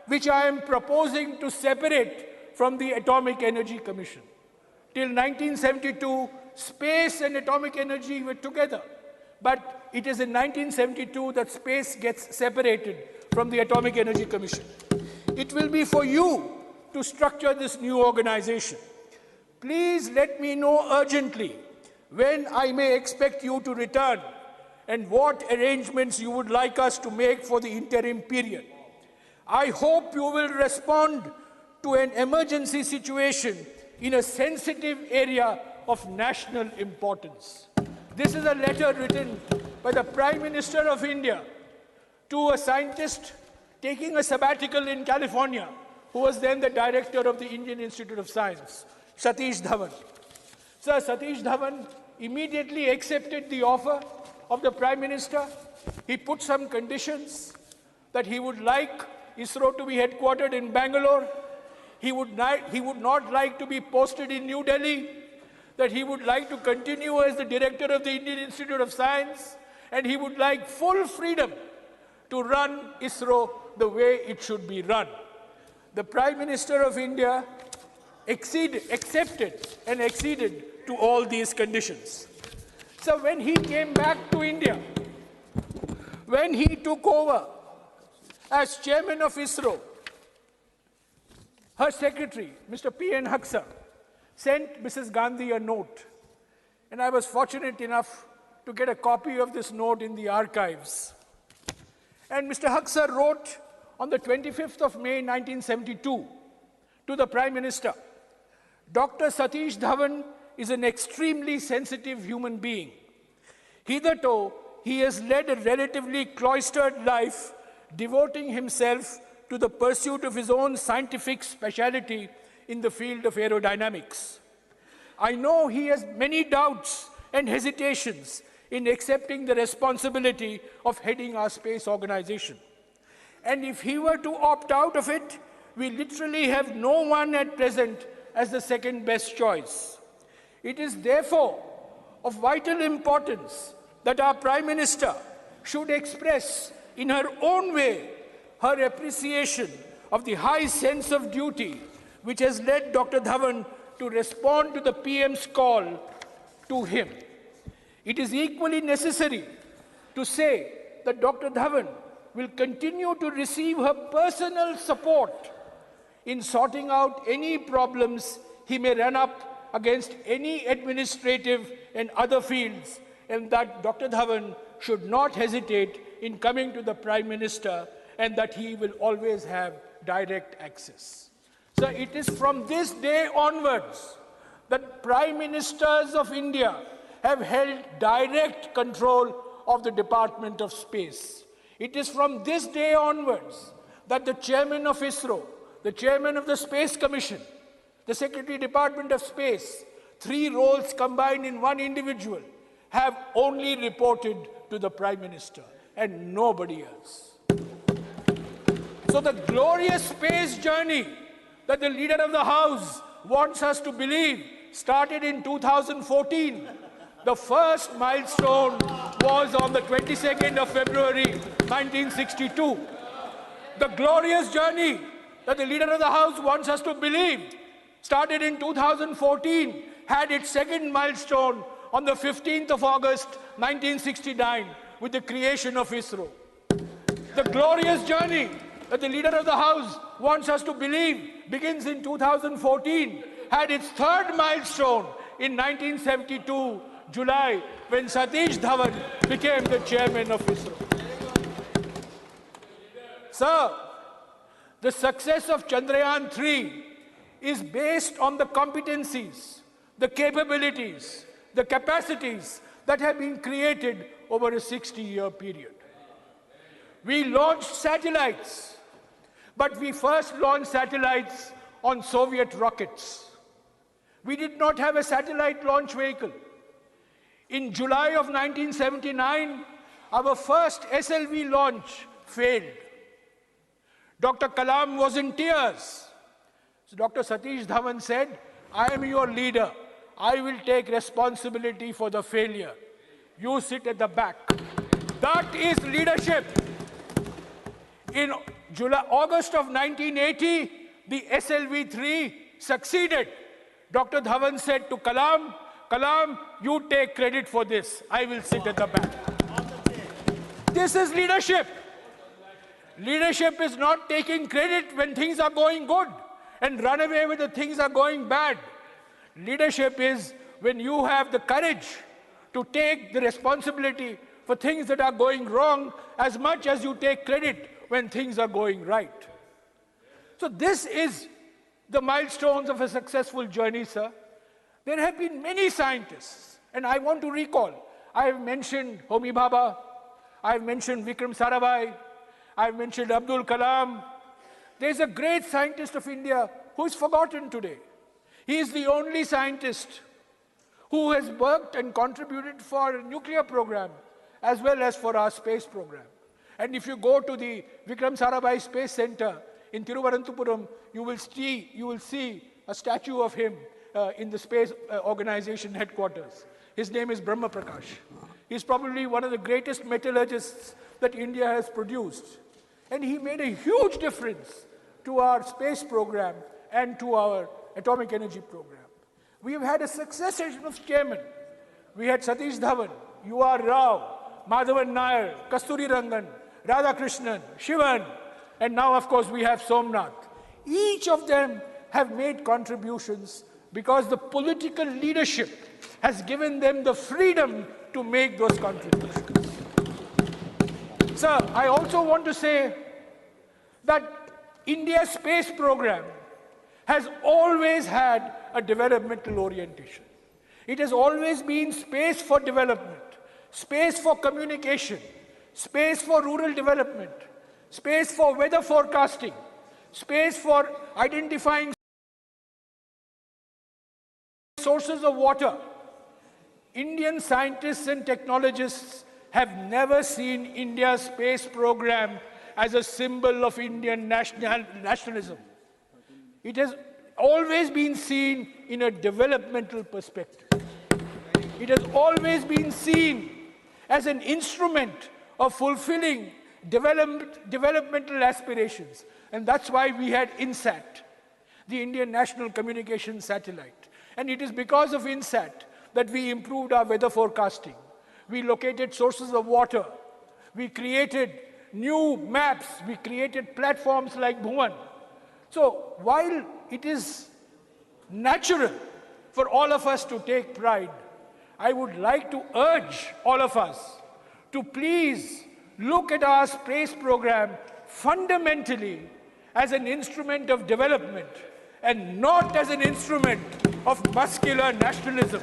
which I am proposing to separate from the Atomic Energy Commission. Till 1972, space and atomic energy were together. But it is in 1972 that space gets separated from the Atomic Energy Commission. It will be for you to structure this new organization. Please let me know urgently when I may expect you to return and what arrangements you would like us to make for the interim period. I hope you will respond to an emergency situation in a sensitive area of national importance." This is a letter written by the Prime Minister of India to a scientist taking a sabbatical in California, who was then the director of the Indian Institute of Science, Satish Dhawan. So Satish Dhawan immediately accepted the offer of the Prime Minister. He put some conditions that he would like ISRO to be headquartered in Bangalore. he would not like to be posted in New Delhi, that he would like to continue as the director of the Indian Institute of Science, and he would like full freedom to run ISRO the way it should be run. The Prime Minister of India accepted and acceded to all these conditions. So when he came back to India, when he took over as chairman of ISRO, her secretary, Mr. P.N. Haksar, sent Mrs. Gandhi a note. And I was fortunate enough to get a copy of this note in the archives. And Mr. Haksar wrote on the 25th of May 1972 to the Prime Minister, Dr. Satish Dhawan is an extremely sensitive human being. Hitherto, he has led a relatively cloistered life, devoting himself to the pursuit of his own scientific specialty in the field of aerodynamics. I know he has many doubts and hesitations in accepting the responsibility of heading our space organization. And if he were to opt out of it, we literally have no one at present as the second best choice. It is therefore of vital importance that our Prime Minister should express in her own way her appreciation of the high sense of duty which has led Dr. Dhawan to respond to the PM's call to him. It is equally necessary to say that Dr. Dhawan will continue to receive her personal support in sorting out any problems he may run up against any administrative and other fields, and that Dr. Dhawan should not hesitate in coming to the Prime Minister, and that he will always have direct access. So it is from this day onwards that Prime Ministers of India have held direct control of the Department of Space. It is from this day onwards that the chairman of ISRO, the chairman of the Space Commission, the Secretary Department of Space, three roles combined in one individual, have only reported to the Prime Minister and nobody else. So the glorious space journey that the leader of the House wants us to believe started in 2014. The first milestone was on the 22nd of February, 1962. The glorious journey that the leader of the House wants us to believe started in 2014, had its second milestone on the 15th of August, 1969, with the creation of ISRO. The glorious journey that the leader of the House wants us to believe begins in 2014, had its third milestone in 1972, July, when Satish Dhawan became the chairman of ISRO. Sir, the success of Chandrayaan-3 is based on the competencies, the capabilities, the capacities that have been created over a 60-year period. We launched satellites, but we first launched satellites on Soviet rockets. We did not have a satellite launch vehicle. In July of 1979, our first SLV launch failed. Dr. Kalam was in tears. So Dr. Satish Dhawan said, I am your leader. I will take responsibility for the failure. You sit at the back. That is leadership. In August of 1980, the SLV-3 succeeded. Dr. Dhawan said to Kalam, Kalam, you take credit for this. I will sit at the back. This is leadership. Leadership is not taking credit when things are going good and run away when the things are going bad. Leadership is when you have the courage to take the responsibility for things that are going wrong as much as you take credit when things are going right. So this is the milestones of a successful journey, sir. There have been many scientists, and I want to recall, I have mentioned Homi Bhabha, I have mentioned Vikram Sarabhai, I have mentioned Abdul Kalam. There's a great scientist of India who is forgotten today. He is the only scientist who has worked and contributed for a nuclear program as well as for our space program. And if you go to the Vikram Sarabhai Space Center In Thiruvananthapuram, you will see a statue of him in the space organization headquarters. His name is Brahma Prakash. He's probably one of the greatest metallurgists that India has produced. And he made a huge difference to our space program and to our atomic energy program. We have had a succession of chairmen. We had Satish Dhawan, U.R. Rao, Madhavan Nair, Kasturi Rangan, Radhakrishnan, Shivan, and now, of course, we have Somnath. Each of them have made contributions because the political leadership has given them the freedom to make those contributions. Sir, I also want to say that India's space program has always had a developmental orientation. It has always been space for development, space for communication, space for rural development, space for weather forecasting, space for identifying sources of water. Indian scientists and technologists have never seen India's space program as a symbol of Indian nationalism. It has always been seen in a developmental perspective. It has always been seen as an instrument of fulfilling developmental aspirations. And that's why we had INSAT, the Indian National Communications Satellite. And it is because of INSAT that we improved our weather forecasting. We located sources of water. We created new maps. We created platforms like Bhuvan. So while it is natural for all of us to take pride, I would like to urge all of us to please look at our space program fundamentally as an instrument of development and not as an instrument of muscular nationalism.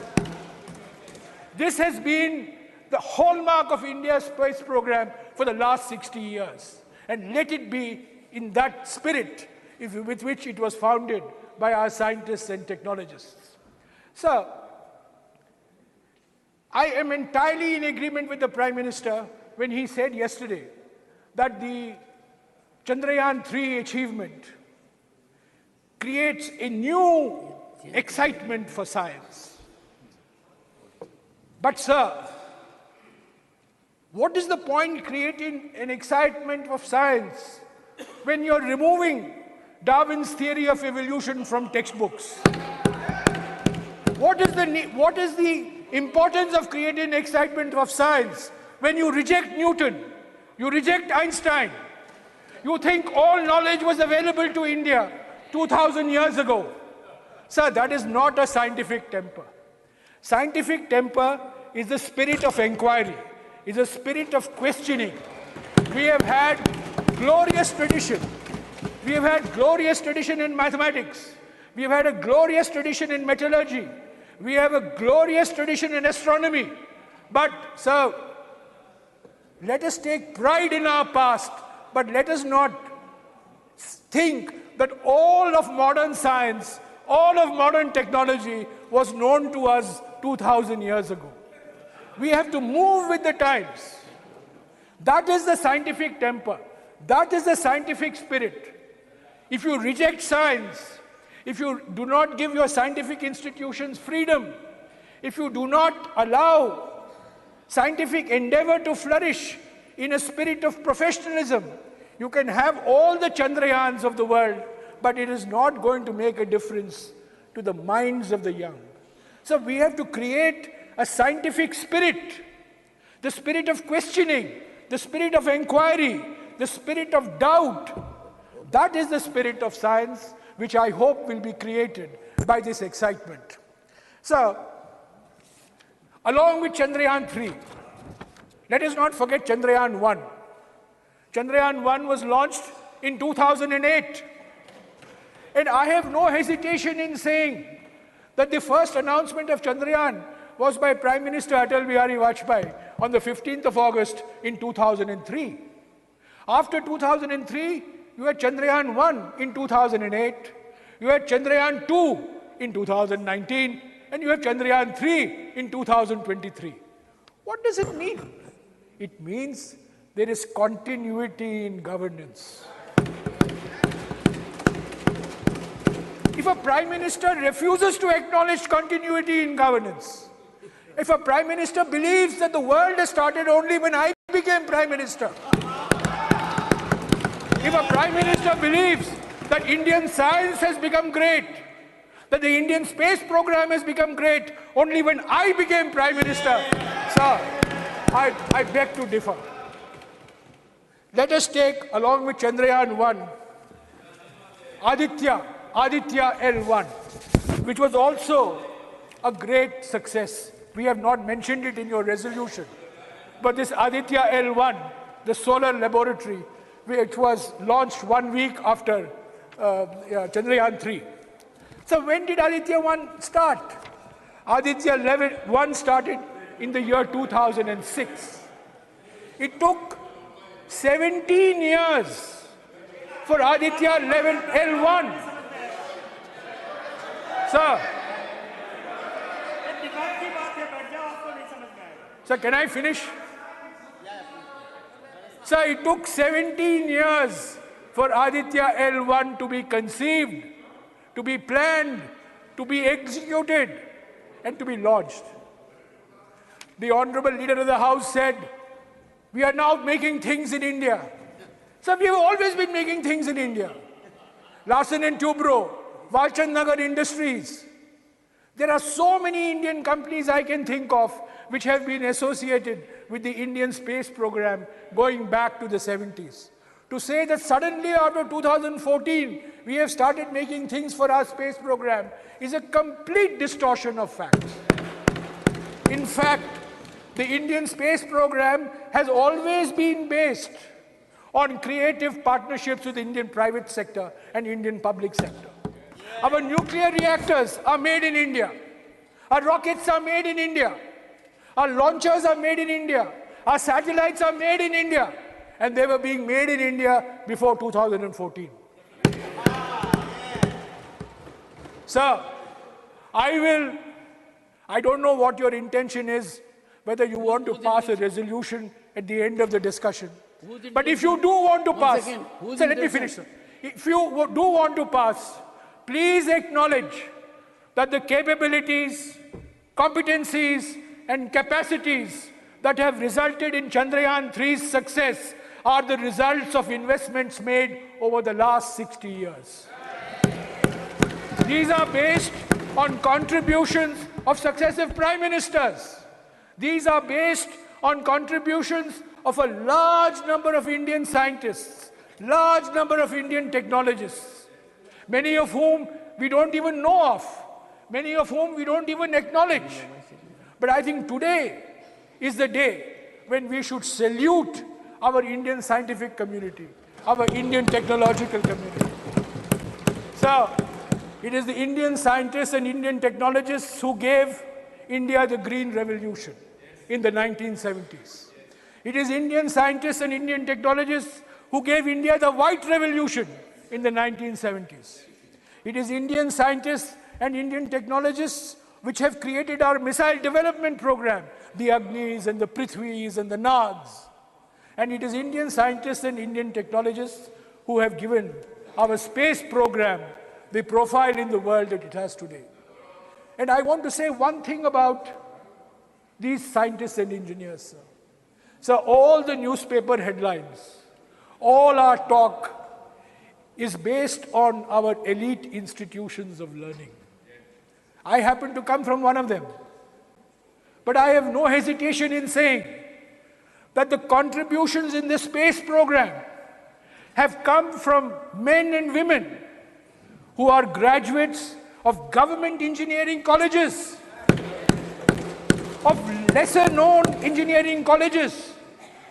This has been the hallmark of India's space program for the last 60 years. And let it be in that spirit with which it was founded by our scientists and technologists. So, I am entirely in agreement with the Prime Minister when he said yesterday that the Chandrayaan-3 achievement creates a new excitement for science. But sir, what is the point creating an excitement of science when you're removing Darwin's theory of evolution from textbooks? What is the importance of creating excitement of science when you reject Newton, you reject Einstein, you think all knowledge was available to India 2000 years ago? Sir, that is not a scientific temper. Scientific temper is the spirit of inquiry, is a spirit of questioning. We have had glorious tradition. We have had glorious tradition in mathematics. We have had a glorious tradition in metallurgy. We have a glorious tradition in astronomy. But, sir, let us take pride in our past, but let us not think that all of modern science, all of modern technology was known to us 2000 years ago. We have to move with the times. That is the scientific temper. That is the scientific spirit. If you reject science, if you do not give your scientific institutions freedom, if you do not allow scientific endeavor to flourish in a spirit of professionalism, you can have all the Chandrayaans of the world, but it is not going to make a difference to the minds of the young. So we have to create a scientific spirit, the spirit of questioning, the spirit of inquiry, the spirit of doubt. That is the spirit of science, which I hope will be created by this excitement. So, along with Chandrayaan-3, let us not forget Chandrayaan-1. Chandrayaan-1 was launched in 2008. And I have no hesitation in saying that the first announcement of Chandrayaan was by Prime Minister Atal Bihari Vajpayee on the 15th of August in 2003. After 2003, you had Chandrayaan-1 in 2008, you had Chandrayaan-2 in 2019, and you have Chandrayaan-3 in 2023. What does it mean? It means there is continuity in governance. if a prime minister refuses to acknowledge continuity in governance, if a prime minister believes that the world has started only when I became prime minister, if a prime minister believes that Indian science has become great, that the Indian space program has become great only when I became prime minister, sir, I beg to differ. Let us take, along with Chandrayaan-1, Aditya L1, which was also a great success. We have not mentioned it in your resolution. But this Aditya L1, the solar laboratory, which was launched 1 week after Chandrayaan-3. So when did Aditya 1 start? Aditya 1 started in the year 2006. It took 17 years for Aditya L1. Sir, can I finish? Sir, it took 17 years for Aditya L1 to be conceived, to be planned, to be executed, and to be launched. The Honorable Leader of the House said, we are now making things in India. So we have always been making things in India. Larsen & Toubro, Walchand Nagar Industries. There are so many Indian companies I can think of which have been associated with the Indian space program going back to the 70s. To say that suddenly after 2014, we have started making things for our space program is a complete distortion of facts. In fact, the Indian space program has always been based on creative partnerships with the Indian private sector and Indian public sector. Our nuclear reactors are made in India. Our rockets are made in India. Our launchers are made in India. Our satellites are made in India. And they were being made in India before 2014. Sir, I don't know what your intention is, whether you want to pass a resolution at the end of the discussion. But if you do want to pass, sir, let me finish, sir. If you do want to pass, please acknowledge that the capabilities, competencies, and capacities that have resulted in Chandrayaan-3's success are the results of investments made over the last 60 years. These are based on contributions of successive prime ministers. These are based on contributions of a large number of Indian scientists, large number of Indian technologists, many of whom we don't even know of, many of whom we don't even acknowledge. But I think today is the day when we should salute our Indian scientific community, our Indian technological community. So, it is the Indian scientists and Indian technologists who gave India the Green Revolution in the 1970s. It is Indian scientists and Indian technologists who gave India the White Revolution in the 1970s. It is Indian scientists and Indian technologists which have created our missile development program, the Agnis and the Prithvis and the Nags. And it is Indian scientists and Indian technologists who have given our space program the profile in the world that it has today. And I want to say one thing about these scientists and engineers, sir. So all the newspaper headlines, all our talk is based on our elite institutions of learning. I happen to come from one of them. But I have no hesitation in saying that the contributions in the space program have come from men and women who are graduates of government engineering colleges, of lesser known engineering colleges.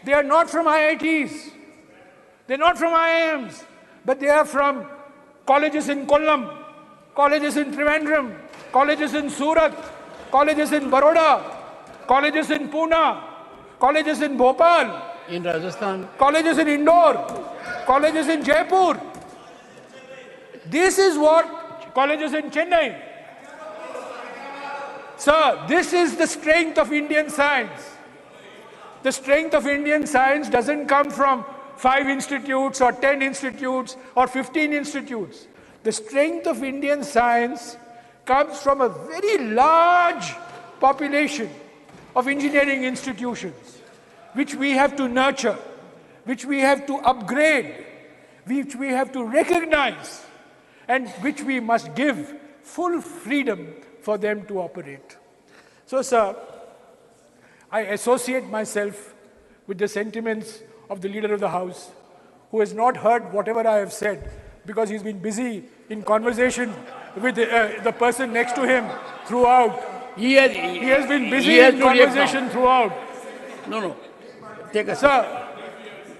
They are not from IITs, they're not from IIMs, but they are from colleges in Kollam, colleges in Trivandrum, colleges in Surat, colleges in Baroda, colleges in Pune, colleges in Bhopal, in Rajasthan, colleges in Indore, colleges in Jaipur. This is what colleges in Chennai. Sir, this is the strength of Indian science. The strength of Indian science doesn't come from 5 institutes or 10 institutes or 15 institutes. The strength of Indian science comes from a very large population of engineering institutions, which we have to nurture, which we have to upgrade, which we have to recognize, and which we must give full freedom for them to operate. So, sir, I associate myself with the sentiments of the Leader of the House, who has not heard whatever I have said because he's been busy in conversation with the person next to him throughout. He has been busy in conversation throughout. No. Take a Sir,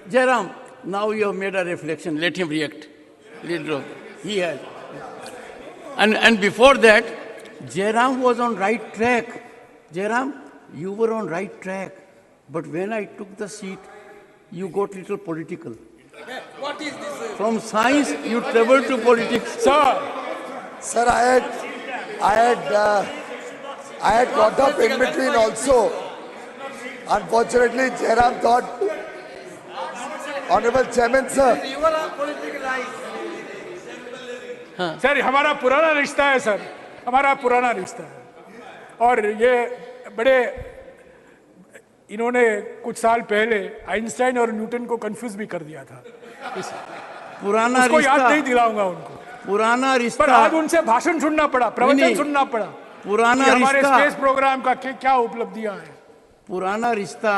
Jairam, now you have made a reflection. Let him react. He has. And before that, Jairam was on right track. Jairam, you were on right track. But when I took the seat, you got little political. What is this? From science, you traveled to politics. Sir, I had got up in between also. Unfortunately, Jairam thought, Honorable Chairman, sir. Sir हमारा पुराना रिश्ता है sir, हमारा पुराना रिश्ता है और ये बड़े इन्होंने कुछ साल पहले आइंस्टाइन और न्यूटन को कंफ्यूज भी कर दिया था। पुराना उसको रिश्ता, याद नहीं दिलाऊंगा उनको। पुराना रिश्ता, पर आज उनसे भाषण सुनना पड़ा, प्रवचन सुनना पड़ा। पुराना हमारे रिश्ता, स्पेस प्रोग्राम का क्या उपलब्धियां हैं। पुराना रिश्ता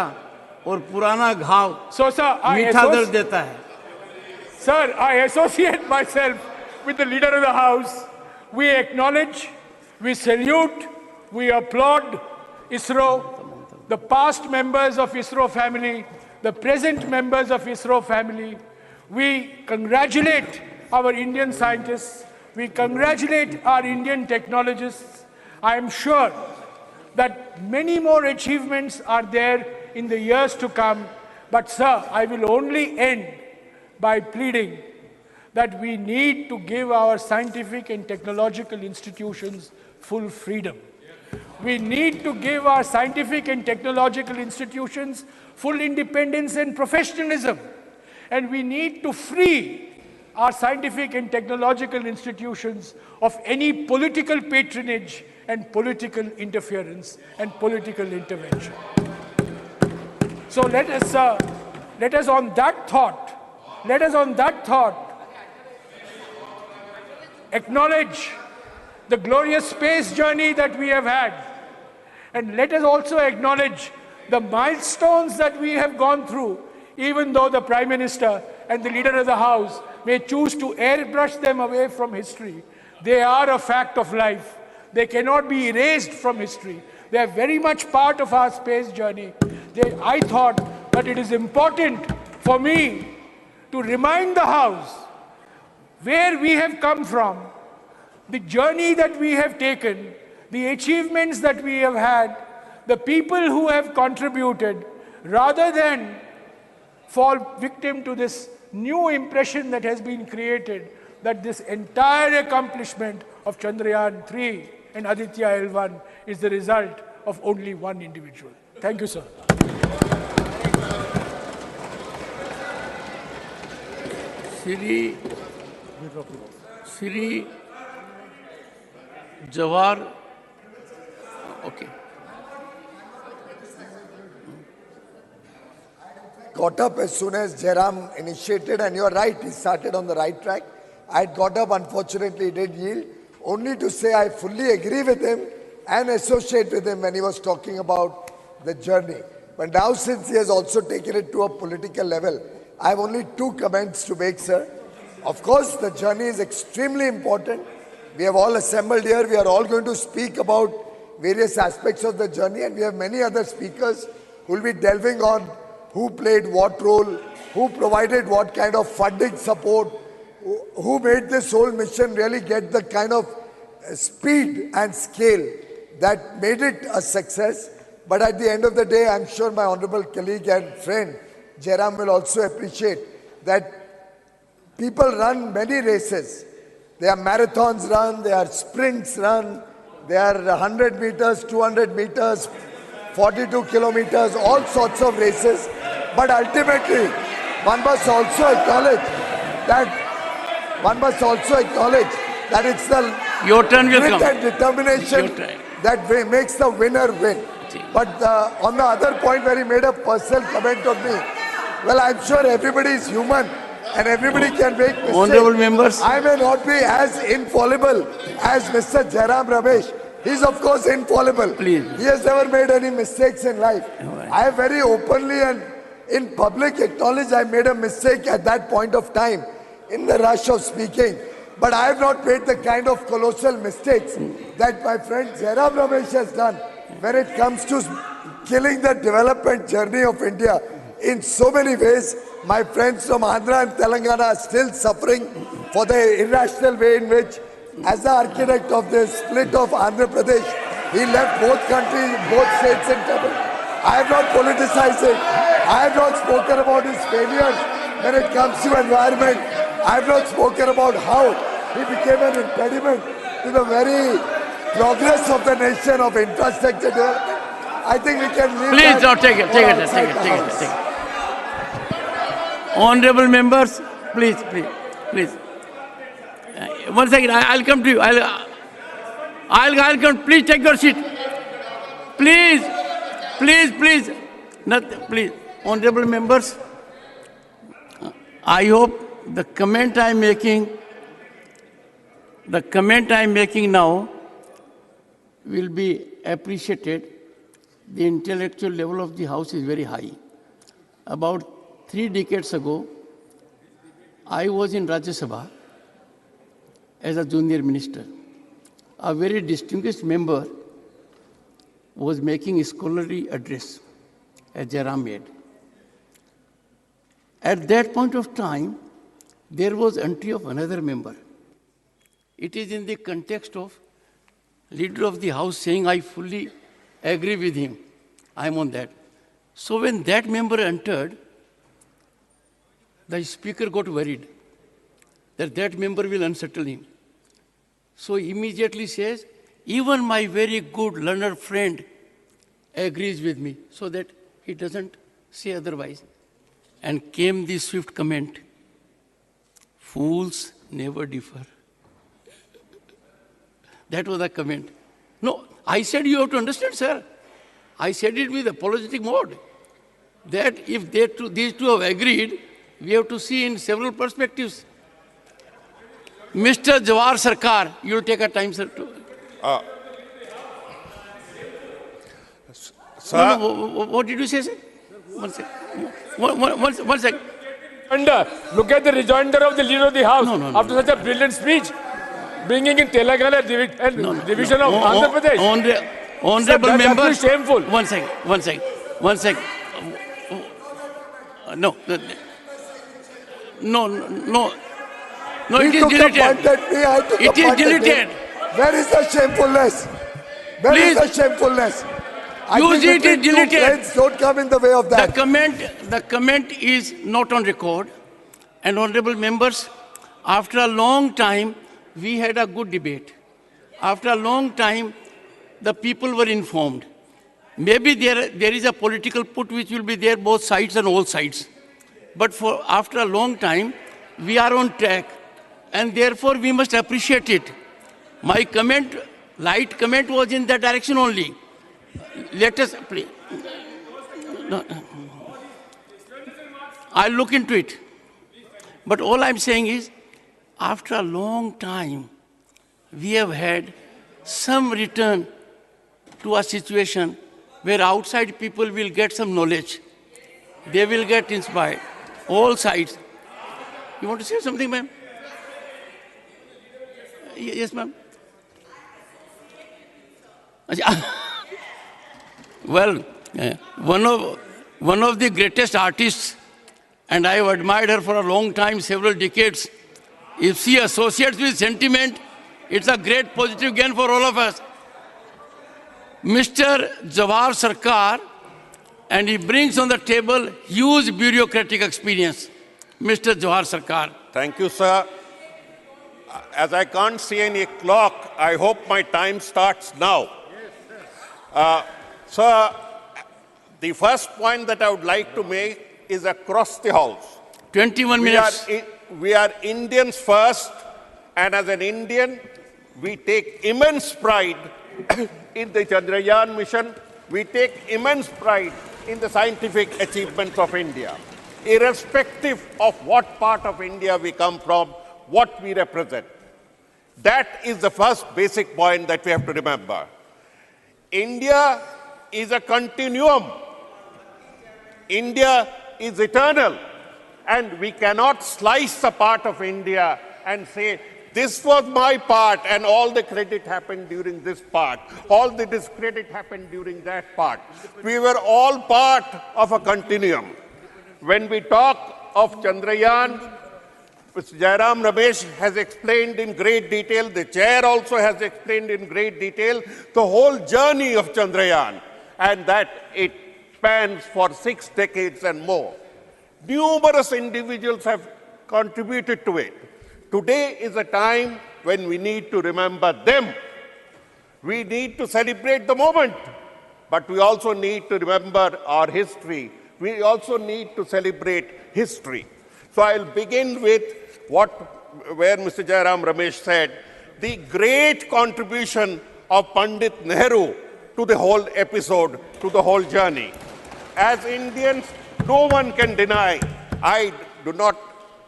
और पुराना घाव मीठा दर्द देता है। Sir, I associate myself with the Leader of the House. We acknowledge, we salute, we applaud ISRO, the past members of ISRO family, the present members of ISRO family. We congratulate our Indian scientists. We congratulate our Indian technologists. I am sure that many more achievements are there in the years to come. But sir, I will only end by pleading that we need to give our scientific and technological institutions full freedom. We need to give our scientific and technological institutions full independence and professionalism. And we need to free our scientific and technological institutions of any political patronage and political interference and political intervention. So let us on that thought, acknowledge the glorious space journey that we have had. And let us also acknowledge the milestones that we have gone through, even though the Prime Minister and the Leader of the House may choose to airbrush them away from history. They are a fact of life. They cannot be erased from history. They are very much part of our space journey. I thought that it is important for me to remind the House where we have come from, the journey that we have taken, the achievements that we have had, the people who have contributed, rather than fall victim to this new impression that has been created that this entire accomplishment of Chandrayaan-3 and Aditya L1 is the result of only one individual. Thank you, sir. Shri Jawar, okay. Got up as soon as Jairam initiated, and you're right, he started on the right track. I had got up, unfortunately, he did yield. Only to say I fully agree with him and associate with him when he was talking about the journey. But now, since he has also taken it to a political level, I have only two comments to make, sir. Of course, the journey is extremely important. We have all assembled here. We are all going to speak about various aspects of the journey, and we have many other speakers who will be delving on who played what role, who provided what kind of funding support, who made this whole mission really get the kind of speed and scale that made it a success. But at the end of the day, I'm sure my honorable colleague and friend, Jairam, will also appreciate that people run many races. There are marathons run, there are sprints run, there are 100 meters, 200 meters, 42 kilometers, all sorts of races. But ultimately, one must also acknowledge that it's the Your turn will grit come. and determination Your turn. that makes the winner win. But on the other point where he made a personal comment on me, well, I'm sure everybody is human and everybody can make mistakes. Honorable members. I may not be as infallible as Mr. Jairam Ramesh. He's of course infallible. Please. He has never made any mistakes in life. Right. I have very openly and in public acknowledged I made a mistake at that point of time in the rush of speaking. But I have not made the kind of colossal mistakes that my friend Jairam Ramesh has done when it comes to killing the development journey of India. In so many ways, my friends from Andhra and Telangana are still suffering for the irrational way in which, as the architect of the split of Andhra Pradesh, he left both countries, both states in trouble. I have not politicized it. I have not spoken about his failures when it comes to environment. I have not spoken about how he became an impediment to the very progress of the nation of infrastructure development. I think we can leave Please, that no, take it, for take it, outside take it, the take it, house. take it. Honorable members, please, please, please. One second, I'll come to you. I'll come. Please take your seat. Please, please, please. Please, honorable members. I hope the comment I'm making now will be appreciated. The intellectual level of the House is very high. About 3 decades ago, I was in Rajyasabha as a junior minister. A very distinguished member was making a scholarly address, as Jairam made. At that point of time, there was entry of another member. It is in the context of leader of the House saying, I fully agree with him. I'm on that. So when that member entered, the speaker got worried that that member will unsettle him. So immediately says, even my very good learned friend agrees with me, so that he doesn't say otherwise. And came the swift comment, fools never differ. That was the comment. No, I said you have to understand, sir. I said it with apologetic mode. That if these two have agreed, we have to see in several perspectives. Mr. Jawar Sarkar, you'll take a time, sir. Sir, No, what did you say, sir? One second. One second. look at the rejoinder of the leader of the House No. after such a brilliant speech, bringing in Telangana and division of Andhra Pradesh. Honorable Sir, that's members. actually shameful. One second. No, it He is took a deleted. punt at me, I took a It is punt at him. deleted. Where is the shamefulness? Where is Please. the shamefulness? I Use think it, between it's two deleted. friends, don't come in the way of that. The comment is not on record. And honorable members, after a long time, we had a good debate. After a long time, the people were informed. Maybe there is a political put which will be there both sides and all sides. But after a long time, we are on track. And therefore, we must appreciate it. My comment, light comment was in that direction only. Let us, please. No. I'll look into it. But all I'm saying is, after a long time, we have had some return to a situation where outside people will get some knowledge. They will get inspired. All sides. You want to say something, ma'am? Yes, ma'am. Well, one of the greatest artists, and I have admired her for a long time, several decades. If she associates with sentiment, it's a great positive gain for all of us. Mr. Jawar Sarkar, and he brings on the table huge bureaucratic experience. Mr. Jawar Sarkar. Thank you, sir. As I can't see any clock, I hope my time starts now. Sir, the first point that I would like to make is across the House. 21 minutes. We are Indians first And as an Indian, we take immense pride in the Chandrayaan mission. We take immense pride in the scientific achievements of India, irrespective of what part of India we come from, what we represent. That is the first basic point that we have to remember. India is a continuum. India is eternal. And we cannot slice a part of India and say, this was my part and all the credit happened during this part. All the discredit happened during that part. We were all part of a continuum. When we talk of Chandrayaan, Mr. Jairam Ramesh has explained in great detail, the chair also has explained in great detail, the whole journey of Chandrayaan, and that it spans for 6 decades and more. Numerous individuals have contributed to it. Today is a time when we need to remember them. We need to celebrate the moment, but we also need to remember our history. We also need to celebrate history. So I'll begin with where Mr. Jairam Ramesh said, the great contribution of Pandit Nehru to the whole episode, to the whole journey. As Indians, no one can deny, I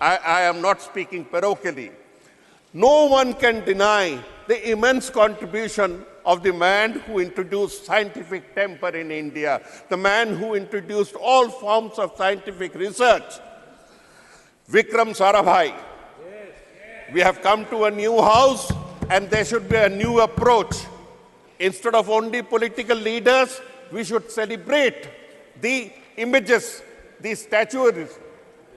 am not speaking parochially, no one can deny the immense contribution of the man who introduced scientific temper in India, the man who introduced all forms of scientific research, Vikram Sarabhai. We have come to a new house and there should be a new approach. Instead of only political leaders, we should celebrate the images, the statues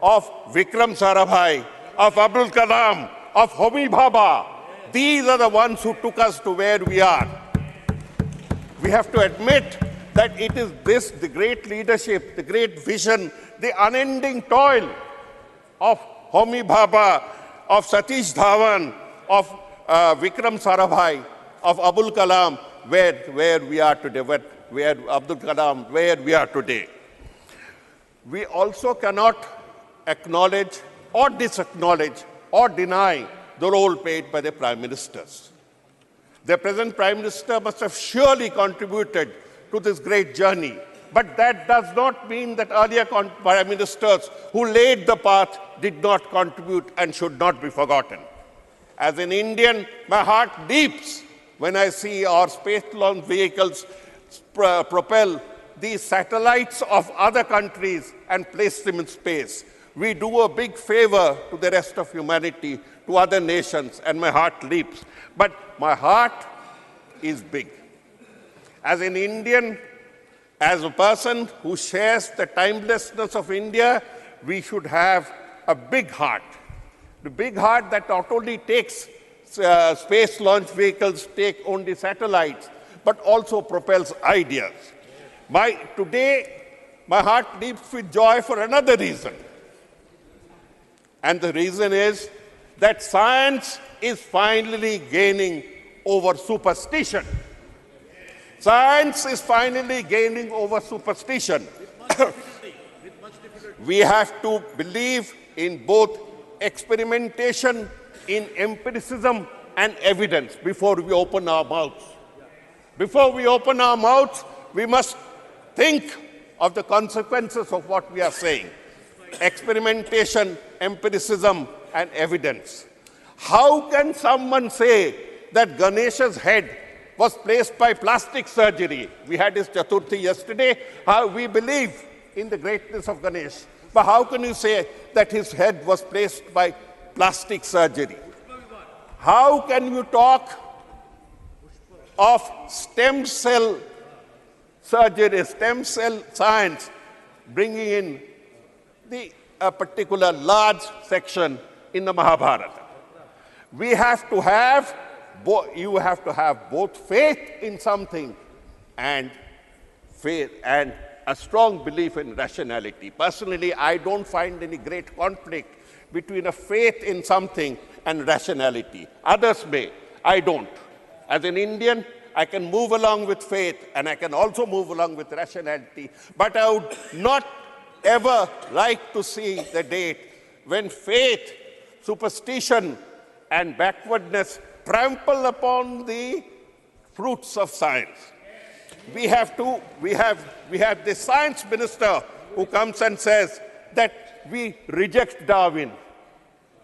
of Vikram Sarabhai, of Abdul Kalam, of Homi Bhabha. These are the ones who took us to where we are. We have to admit that it is this, the great leadership, the great vision, the unending toil of Homi Bhabha, of Satish Dhawan, of Vikram Sarabhai, of Abdul Kalam, where we are today, where Abdul Kalam, where we are today. We also cannot acknowledge or disacknowledge or deny the role played by the Prime Ministers. The present Prime Minister must have surely contributed to this great journey. But that does not mean that earlier Prime Ministers who laid the path did not contribute and should not be forgotten. As an Indian, my heart leaps when I see our space launch vehicles propel these satellites of other countries and place them in space. We do a big favor to the rest of humanity, to other nations, and my heart leaps. But my heart is big. As an Indian, as a person who shares the timelessness of India, we should have a big heart. The big heart that not only takes space launch vehicles, take only satellites, but also propels ideas. Today, my heart leaps with joy for another reason. And the reason is that science is finally gaining over superstition. Science is finally gaining over superstition. We have to believe in both experimentation, in empiricism and evidence before we open our mouths. Before we open our mouths, we must think of the consequences of what we are saying. Experimentation, empiricism and evidence. How can someone say that Ganesha's head was placed by plastic surgery? We had his Chaturthi yesterday. We believe in the greatness of Ganesh. But how can you say that his head was placed by plastic surgery? How can you talk of stem cell surgery, stem cell science, bringing in a particular large section in the Mahabharata? You have to have both faith in something and a strong belief in rationality. Personally, I don't find any great conflict between a faith in something and rationality. Others may, I don't. As an Indian, I can move along with faith and I can also move along with rationality. But I would not ever like to see the date when faith, superstition, and backwardness trample upon the fruits of science. We have the science minister who comes and says that we reject Darwin.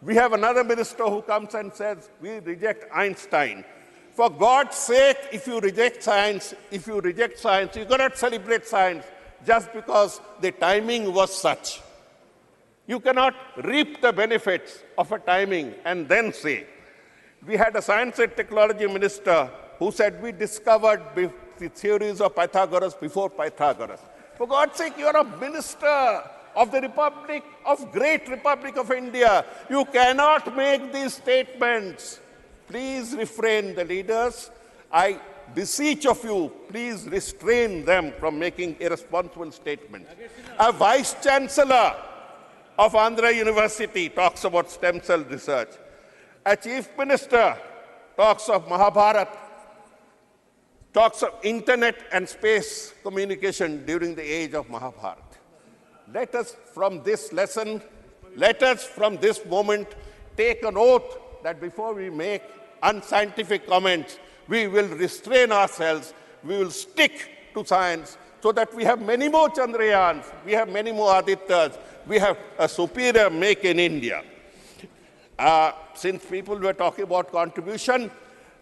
We have another minister who comes and says we reject Einstein. For God's sake, if you reject science, you cannot celebrate science just because the timing was such. You cannot reap the benefits of a timing and then say. We had a science and technology minister who said we discovered the theories of Pythagoras before Pythagoras. For God's sake, you are a minister of the Republic, of great Republic of India. You cannot make these statements. Please refrain, the leaders. I beseech of you, please restrain them from making irresponsible statements. A vice chancellor of Andhra University talks about stem cell research. A chief minister talks of Mahabharata, talks of internet and space communication during the age of Mahabharata. Let us, from this lesson, let us, from this moment, take an oath that before we make unscientific comments, we will restrain ourselves, we will stick to science, so that we have many more Chandrayans, we have many more Adityas, we have a superior make in India. Since people were talking about contribution,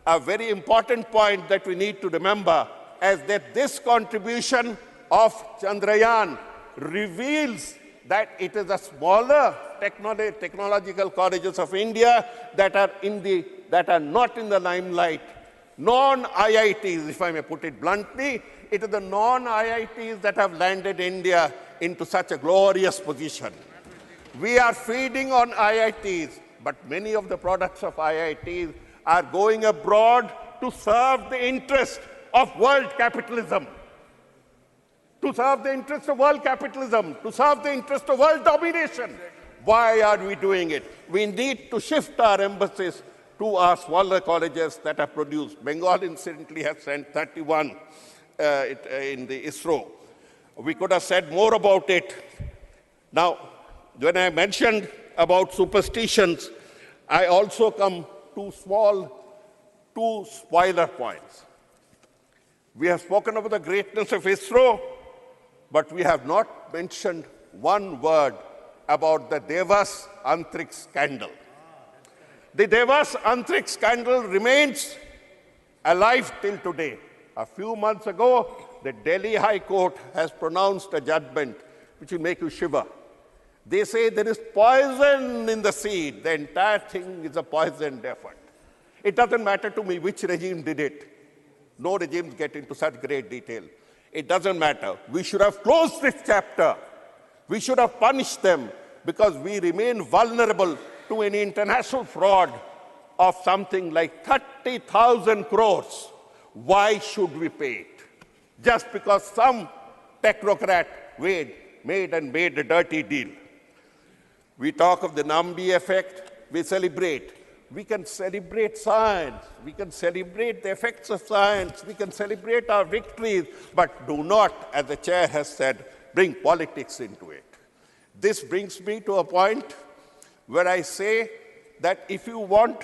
a very important point that we need to remember is that this contribution of Chandrayaan reveals that it is the smaller technological colleges of India that are not in the limelight. Non-IITs, if I may put it bluntly, it is the non-IITs that have landed India into such a glorious position. We are feeding on IITs, but many of the products of IITs are going abroad to serve the interest of world capitalism. To serve the interest of world capitalism, to serve the interest of world domination. Why are we doing it? We need to shift our emphasis to our smaller colleges that have produced. Bengal, incidentally, has sent 31 in the ISRO. We could have said more about it. Now, when I mentioned about superstitions, I also come to two spoiler points. We have spoken about the greatness of ISRO, but we have not mentioned one word about the Devas Antriksh scandal. The Devas Antriksh scandal remains alive till today. A few months ago, the Delhi High Court has pronounced a judgment which will make you shiver. They say there is poison in the seed. The entire thing is a poisoned effort. It doesn't matter to me which regime did it. No regimes get into such great detail. It doesn't matter. We should have closed this chapter. We should have punished them because we remain vulnerable to an international fraud of something like 30,000 crores. Why should we pay it? Just because some technocrat made a dirty deal. We talk of the Nambi effect. We celebrate. We can celebrate science. We can celebrate the effects of science. We can celebrate our victories, but do not, as the chair has said, bring politics into it. This brings me to a point where I say that if you want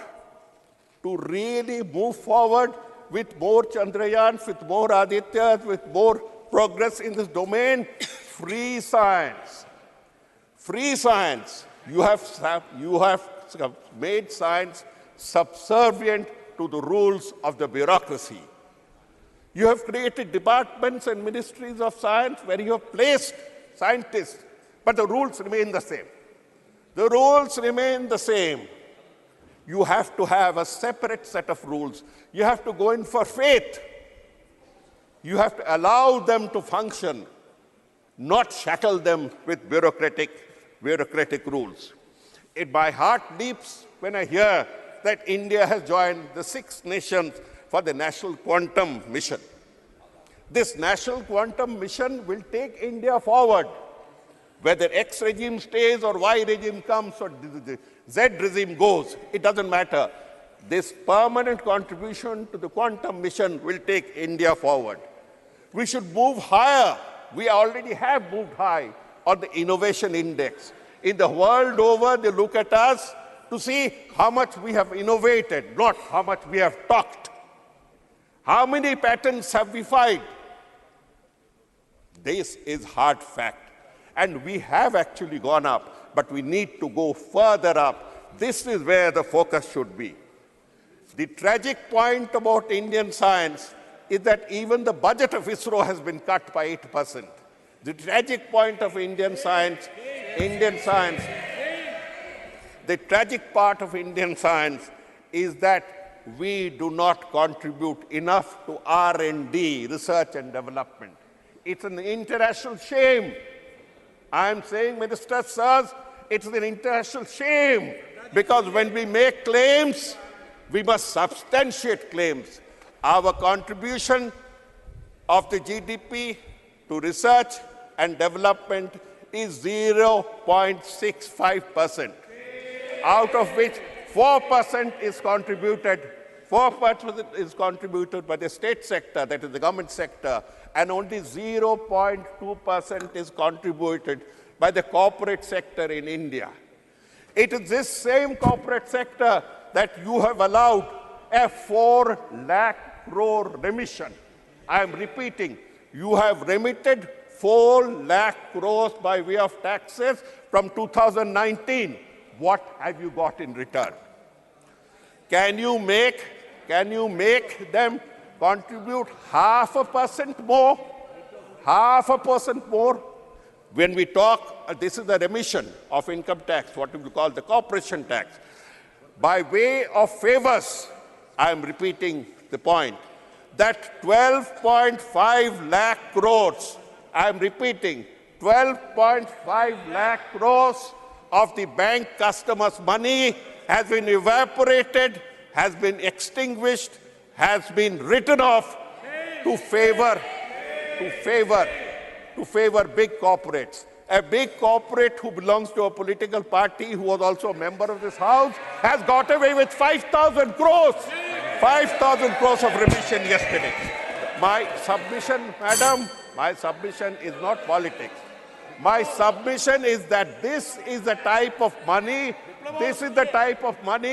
to really move forward with more Chandrayans, with more Adityas, with more progress in this domain, free science. Free science. You have made science subservient to the rules of the bureaucracy. You have created departments and ministries of science where you have placed scientists, but the rules remain the same. The rules remain the same. You have to have a separate set of rules. You have to go in for faith. You have to allow them to function, not shackle them with bureaucratic rules. My heart leaps when I hear that India has joined the 6 nations for the National Quantum Mission. This National Quantum Mission will take India forward. Whether X regime stays or Y regime comes or the Z regime goes, it doesn't matter. This permanent contribution to the quantum mission will take India forward. We should move higher. We already have moved high on the innovation index. In the world over, they look at us to see how much we have innovated, not how much we have talked. How many patents have we filed? This is hard fact. And we have actually gone up, but we need to go further up. This is where the focus should be. The tragic point about Indian science is that even the budget of ISRO has been cut by 8%. The tragic point of Indian science, the tragic part of Indian science is that we do not contribute enough to R&D, research and development. It's an international shame. I am saying, Minister Sirs, it's an international shame, because when we make claims, we must substantiate claims. Our contribution of the GDP to research and development is 0.65%, out of which 4% is contributed. 4% is contributed by the state sector, that is the government sector, and only 0.2% is contributed by the corporate sector in India. It is this same corporate sector that you have allowed a 4 lakh crore remission. I am repeating, you have remitted 4 lakh crores by way of taxes from 2019. What have you got in return? Can you make them contribute 0.5% more? 0.5% more? When we talk, this is the remission of income tax, what we call the corporation tax. By way of favors, I am repeating the point, that 12.5 lakh crores, I am repeating, 12.5 lakh crores of the bank customers' money has been evaporated, has been extinguished, has been written off to favor big corporates. A big corporate who belongs to a political party, who was also a member of this House, has got away with 5,000 crores. 5,000 crores of remission yesterday. My submission, madam, my submission is not politics. My submission is that this is the type of money,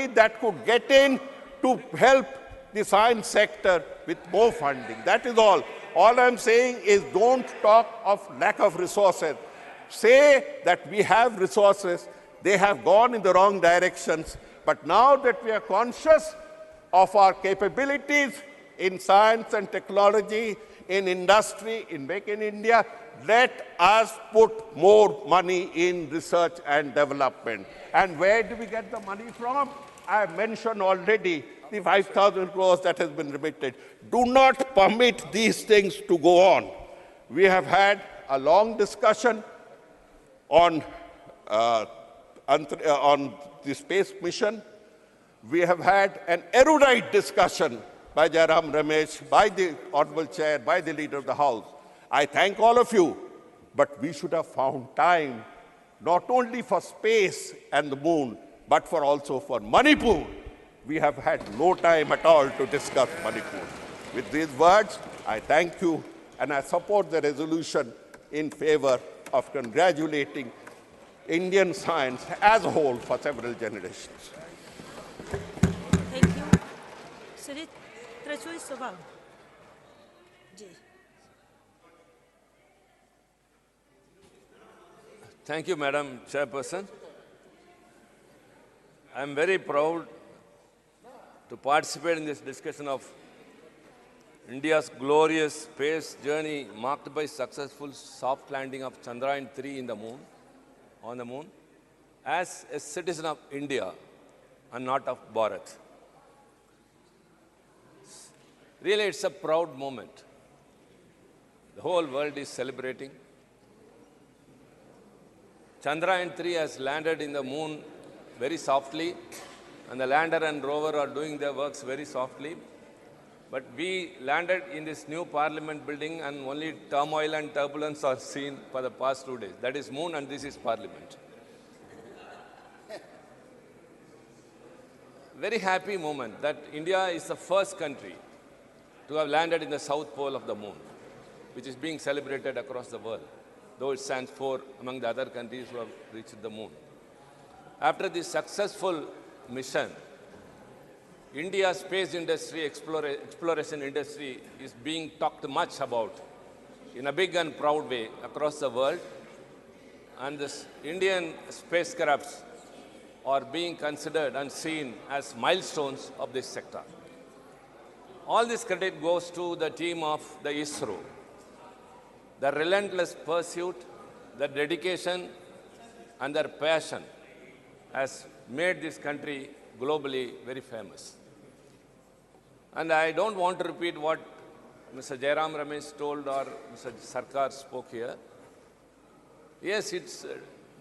that could get in to help the science sector with more funding. That is all. All I'm saying is don't talk of lack of resources. Say that we have resources, they have gone in the wrong directions, but now that we are conscious of our capabilities in science and technology, in industry, in Make in India, let us put more money in research and development. And where do we get the money from? I have mentioned already the 5,000 crores that has been remitted. Do not permit these things to go on. We have had a long discussion on the space mission. We have had an erudite discussion by Jairam Ramesh, by the Honorable Chair, by the Leader of the House. I thank all of you, but we should have found time not only for space and the moon, but also for Manipur. We have had no time at all to discuss Manipur. With these words, I thank you, and I support the resolution in favor of congratulating Indian science as a whole for several generations. Thank you. Shri Rajyasabha. Thank you, Madam Chairperson. I am very proud to participate in this discussion of India's glorious space journey marked by successful soft landing of Chandrayaan-3 on the moon, as a citizen of India and not of Bharat. Really, it's a proud moment. The whole world is celebrating. Chandrayaan-3 has landed in the moon very softly, and the lander and rover are doing their works very softly. But we landed in this new parliament building, and only turmoil and turbulence are seen for the past 2 days. That is moon and this is parliament. Very happy moment that India is the first country to have landed in the south pole of the moon, which is being celebrated across the world, though it stands for among the other countries who have reached the moon. After this successful mission, India's space industry, exploration industry is being talked much about in a big and proud way across the world. And the Indian spacecrafts are being considered and seen as milestones of this sector. All this credit goes to the team of the ISRO. The relentless pursuit, the dedication, and their passion has made this country globally very famous. And I don't want to repeat what Mr. Jairam Ramesh told or Mr. Sarkar spoke here. Yes,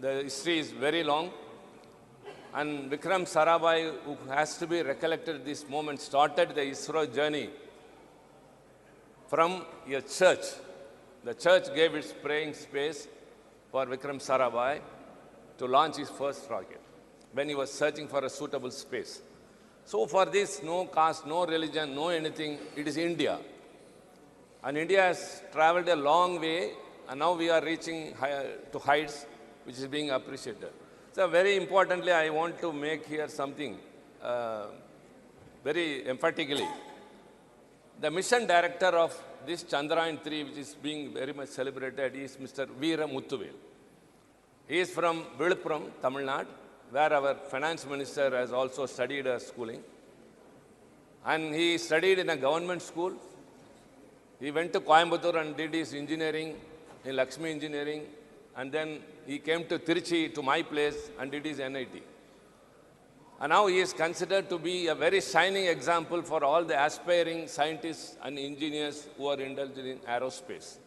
the history is very long. And Vikram Sarabhai, who has to be recollected at this moment, started the ISRO journey from a church. The church gave its praying space for Vikram Sarabhai to launch his first rocket when he was searching for a suitable space. So for this, no caste, no religion, no anything, it is India. And India has traveled a long way, and now we are reaching to heights which is being appreciated. So very importantly, I want to make here something very emphatically. The mission director of this Chandrayaan-3, which is being very much celebrated, is Mr. Veera Muthuvel. He is from Viluppuram, Tamil Nadu, where our finance minister has also studied schooling. And he studied in a government school. He went to Coimbatore and did his engineering in Lakshmi Engineering. And then he came to Tiruchi, to my place, and did his NIT. And now he is considered to be a very shining example for all the aspiring scientists and engineers who are indulged in aerospace.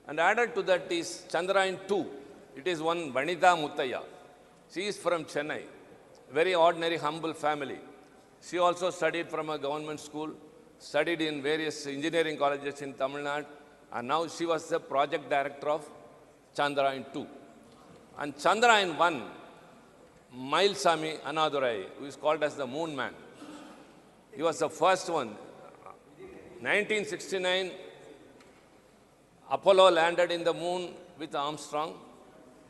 And added to that is Chandrayaan-2. It is one Vanitha Muttaya. She is from Chennai, very ordinary, humble family. She also studied from a government school, studied in various engineering colleges in Tamil Nadu, and now she was the project director of Chandrayaan-2. And Chandrayaan-1, Mailsamy Annadurai, who is called as the Moon Man, he was the first one. 1969, Apollo landed in the moon with Armstrong,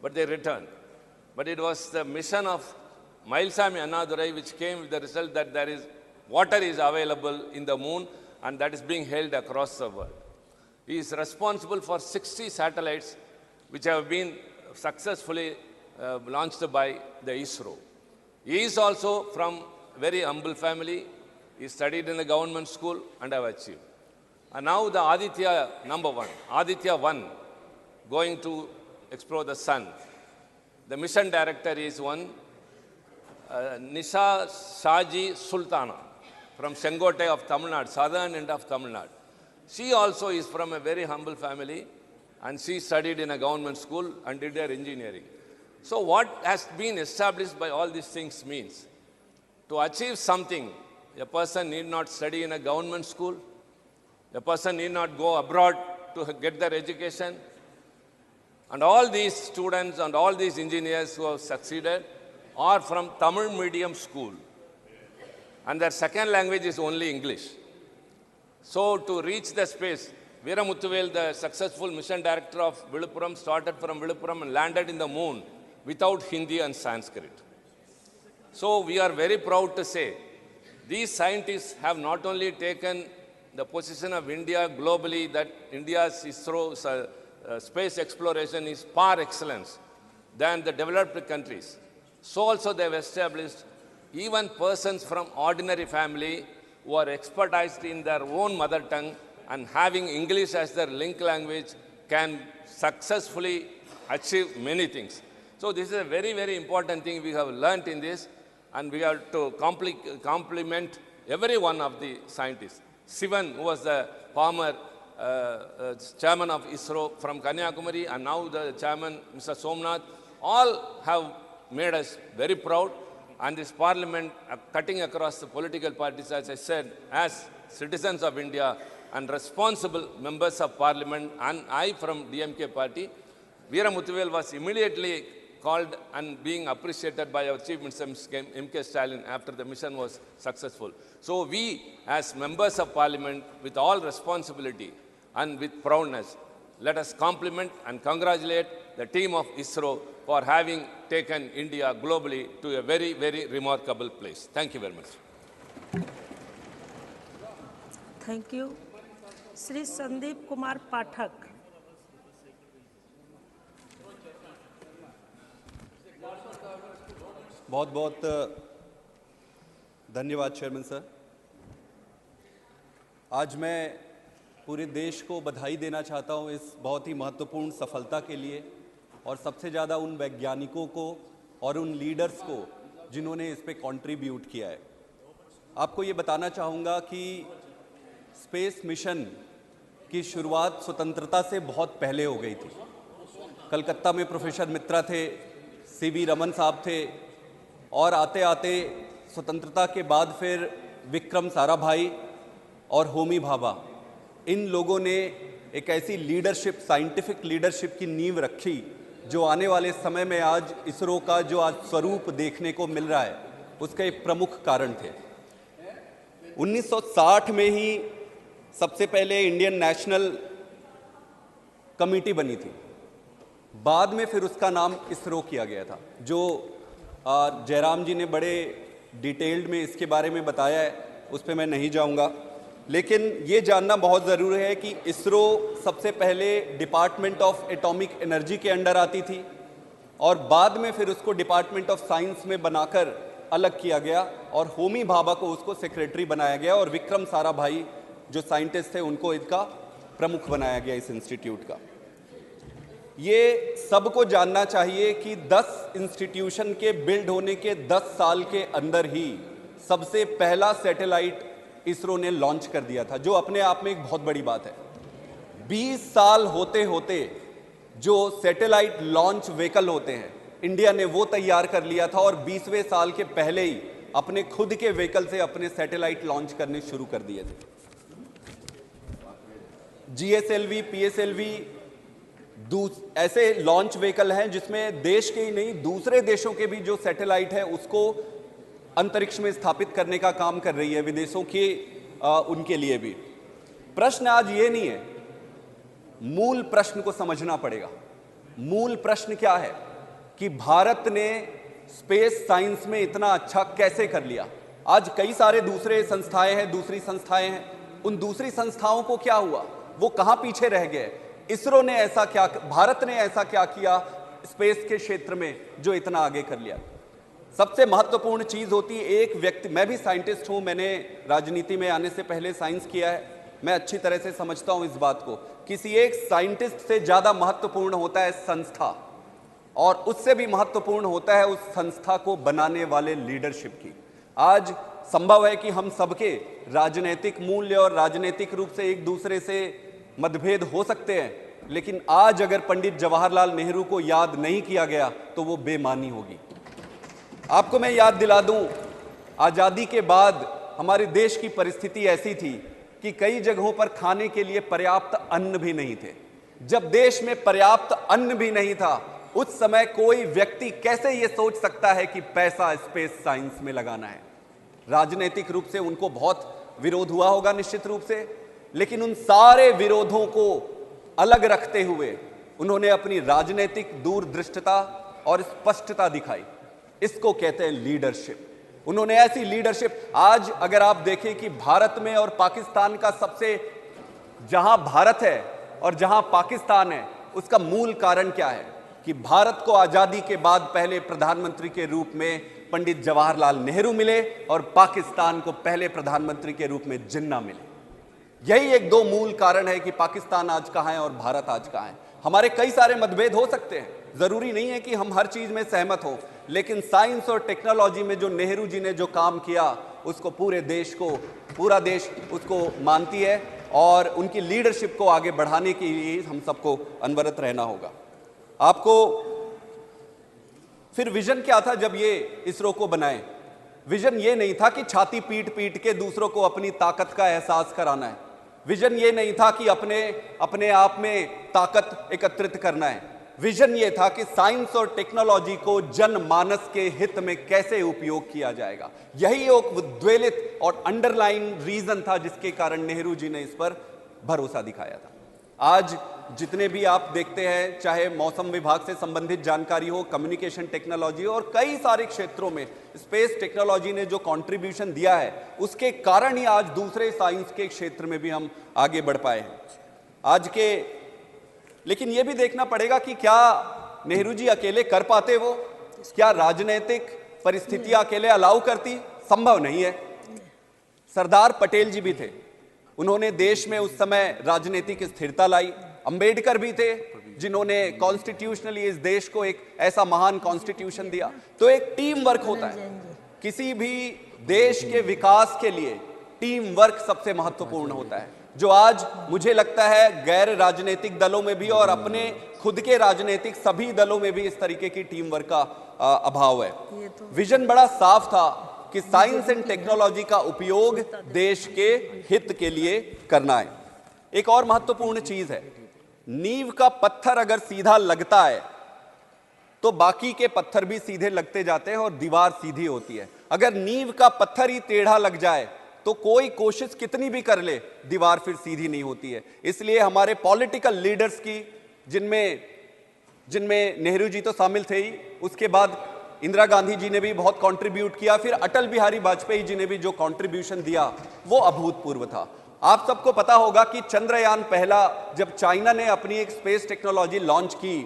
but they returned. But it was the mission of Mailsamy Annadurai which came with the result that there is water is available in the moon, and that is being held across the world. He is responsible for 60 satellites which have been successfully launched by the ISRO. He is also from a very humble family. He studied in a government school and have achieved. And now the Aditya #1, Aditya 1, going to explore the sun. The mission director is one, Nisha Shaji Sultana, from Sengote of Tamil Nadu, southern end of Tamil Nadu. She also is from a very humble family, and she studied in a government school and did her engineering. So what has been established by all these things means, to achieve something, a person need not study in a government school, a person need not go abroad to get their education. And all these students and all these engineers who have succeeded are from Tamil medium school. And their second language is only English. So to reach the space, Veera Muthuvel, the successful mission director of Viluppuram, started from Viluppuram and landed in the moon without Hindi and Sanskrit. So we are very proud to say, these scientists have not only taken the position of India globally, that India's ISRO's space exploration is par excellence than the developed countries. So also they have established even persons from ordinary family who are expertised in their own mother tongue and having English as their link language can successfully achieve many things. So this is a very, very important thing we have learnt in this, and we have to compliment every one of the scientists. Sivan, who was the former chairman of ISRO from Kanyakumari, and now the chairman, Mr. Somnath, all have made us very proud. And this parliament, cutting across the political parties, as I said, as citizens of India and responsible members of parliament, and I from DMK party, Veera Muthuvel was immediately called and being appreciated by our Chief Minister, M.K. Stalin, after the mission was successful. So we, as members of parliament, with all responsibility and with proudness, let us compliment and congratulate the the team of ISRO for having taken India globally to a very, very remarkable place. Thank you very much. Thank you. Shri Sandeep Kumar Pathak. बहुत बहुत धन्यवाद chairman sir. आज मैं पूरे देश को बधाई देना चाहता हूं इस बहुत ही महत्वपूर्ण सफलता के लिए, और सबसे ज़्यादा उन वैज्ञानिकों को और उन लीडर्स को जिन्होंने इस पे कंट्रीब्यूट किया है। आपको ये बताना चाहूँगा कि स्पेस मिशन की शुरुआत स्वतंत्रता से बहुत पहले हो गई थी। कलकत्ता में प्रोफेसर मित्रा थे, सीवी रमन साहब थे, और आते आते स्वतंत्रता के बाद फिर विक्रम साराभाई और होमी भाभा, इन लोगों ने एक ऐसी लीडरशिप, साइंटिफिक लीडरशिप की नींव रखी जो आने वाले समय में आज इसरो का जो आज स्वरूप देखने को मिल रहा है उसका एक प्रमुख कारण थे। 1960 में ही सबसे पहले इंडियन नेशनल कमेटी बनी थी, बाद में फिर उसका नाम इसरो किया गया था, जो जयराम जी ने बड़े डिटेल्ड में इसके बारे में बताया है, उस पर मैं नहीं जाऊंगा। लेकिन ये जानना बहुत ज़रूरी है कि इसरो सबसे पहले डिपार्टमेंट ऑफ एटॉमिक एनर्जी के अंडर आती थी और बाद में फिर उसको डिपार्टमेंट ऑफ साइंस में बनाकर अलग किया गया और होमी भाभा को उसको सेक्रेटरी बनाया गया और विक्रम साराभाई जो साइंटिस्ट थे उनको इसका प्रमुख बनाया गया इस इंस्टीट्यूट का। ये सबको जानना चाहिए कि 10 इंस्टीट्यूशन के बिल्ड होने के 10 साल के अंदर ही सबसे पहला सैटेलाइट इसरो ने लॉन्च कर दिया था, जो अपने आप में एक बहुत बड़ी बात है। 20 साल होते होते जो सैटेलाइट लॉन्च व्हीकल होते हैं इंडिया ने वो तैयार कर लिया था और 20वें साल के पहले ही अपने खुद के व्हीकल से अपने सैटेलाइट लॉन्च करने शुरू कर दिए थे। GSLV, PSLV ऐसे लॉन्च व्हीकल हैं जिसमें देश के ही नहीं दूसरे देशों के भी जो सैटेलाइट है उसको अंतरिक्ष में स्थापित करने का काम कर रही है, विदेशों के उनके लिए भी। प्रश्न आज ये नहीं है, मूल प्रश्न को समझना पड़ेगा। मूल प्रश्न क्या है कि भारत ने स्पेस साइंस में इतना अच्छा कैसे कर लिया। आज कई सारे दूसरे संस्थाएं हैं, दूसरी संस्थाएं हैं, उन दूसरी संस्थाओं को क्या हुआ, वो कहां पीछे रह गए। इसरो ने ऐसा क्या, भारत ने ऐसा क्या किया स्पेस के क्षेत्र में जो इतना आगे कर लिया। सबसे महत्वपूर्ण चीज होती है एक व्यक्ति, मैं भी साइंटिस्ट हूं, मैंने राजनीति में आने से पहले साइंस किया है, मैं अच्छी तरह से समझता हूं इस बात को। किसी एक साइंटिस्ट से ज्यादा महत्वपूर्ण होता है संस्था, और उससे भी महत्वपूर्ण होता है उस संस्था को बनाने वाले लीडरशिप की। आज संभव है कि हम सबके राजनीतिक मूल्य और राजनीतिक रूप से एक दूसरे से मतभेद हो सकते हैं, लेकिन आज अगर पंडित जवाहरलाल नेहरू को याद नहीं किया गया तो वो बेमानी होगी। आपको मैं याद दिला दूं, आजादी के बाद हमारे देश की परिस्थिति ऐसी थी कि कई जगहों पर खाने के लिए पर्याप्त अन्न भी नहीं थे। जब देश में पर्याप्त अन्न भी नहीं था, उस समय कोई व्यक्ति कैसे ये सोच सकता है कि पैसा स्पेस साइंस में लगाना है। राजनीतिक रूप से उनको बहुत विरोध हुआ होगा निश्चित रूप से, लेकिन उन सारे विरोधों को अलग रखते हुए उन्होंने अपनी राजनीतिक दूरदृष्टता और स्पष्टता दिखाई। इसको कहते हैं लीडरशिप। उन्होंने ऐसी लीडरशिप, आज अगर आप देखें कि भारत में और पाकिस्तान का सबसे, जहां भारत है और जहां पाकिस्तान है, उसका मूल कारण क्या है कि भारत को आजादी के बाद पहले प्रधानमंत्री के रूप में पंडित जवाहरलाल नेहरू मिले और पाकिस्तान को पहले प्रधानमंत्री के रूप में जिन्ना मिले। यही एक दो मूल कारण है कि पाकिस्तान आज कहां है और भारत आज कहां है। हमारे कई सारे मतभेद हो सकते हैं, जरूरी नहीं है कि हम हर चीज में सहमत हो, लेकिन साइंस और टेक्नोलॉजी में जो नेहरू जी ने जो काम किया उसको पूरे देश को, पूरा देश उसको मानती है और उनकी लीडरशिप को आगे बढ़ाने के लिए हम सबको अनवरत रहना होगा। आपको फिर विजन क्या था जब ये इसरो को बनाए? विजन ये नहीं था कि छाती पीट पीट के दूसरों को अपनी ताकत का एहसास कराना है। विजन ये नहीं था कि अपने आप में ताकत एकत्रित करना है। विजन ये था कि साइंस और टेक्नोलॉजी को जनमानस के हित में कैसे उपयोग किया जाएगा। यही एक उद्वेलित और अंडरलाइन रीजन था जिसके कारण नेहरू जी ने इस पर भरोसा दिखाया था। आज जितने भी आप देखते हैं, चाहे मौसम विभाग से संबंधित जानकारी हो, कम्युनिकेशन टेक्नोलॉजी हो, और कई सारे क्षेत्रों में स्पेस टेक्नोलॉजी ने जो कंट्रीब्यूशन दिया है, उसके कारण ही आज दूसरे साइंस के क्षेत्र में भी हम आगे बढ़ पाए हैं। लेकिन यह भी देखना पड़ेगा कि क्या नेहरू जी अकेले कर पाते वो? क्या राजनीतिक परिस्थितियां अकेले अलाउ करती? संभव नहीं है। सरदार पटेल जी भी थे, उन्होंने देश में उस समय राजनीतिक स्थिरता लाई। अंबेडकर भी थे, जिन्होंने कॉन्स्टिट्यूशनली इस देश को एक ऐसा महान कॉन्स्टिट्यूशन दिया। तो एक टीम वर्क होता है, किसी भी देश के विकास के लिए टीम वर्क सबसे महत्वपूर्ण होता है, जो आज मुझे लगता है गैर राजनीतिक दलों में भी और अपने खुद के राजनीतिक सभी दलों में भी इस तरीके की टीम वर्क का अभाव है। विजन बड़ा साफ था कि साइंस एंड टेक्नोलॉजी का उपयोग देश के हित के लिए करना है। एक और महत्वपूर्ण चीज है, नींव का पत्थर अगर सीधा लगता है तो बाकी के पत्थर भी सीधे लगते जाते हैं और दीवार सीधी होती है। अगर नींव का पत्थर ही टेढ़ा लग जाए तो कोई कोशिश कितनी भी कर ले, दीवार फिर सीधी नहीं होती है। इसलिए हमारे पॉलिटिकल लीडर्स की, जिनमें नेहरू जी तो शामिल थे ही, उसके बाद इंदिरा गांधी जी ने भी बहुत कंट्रीब्यूट किया, फिर अटल बिहारी वाजपेयी जी ने भी जो कंट्रीब्यूशन दिया वो अभूतपूर्व था। आप सबको पता होगा कि चंद्रयान पहला जब चाइना ने अपनी एक स्पेस टेक्नोलॉजी लॉन्च की,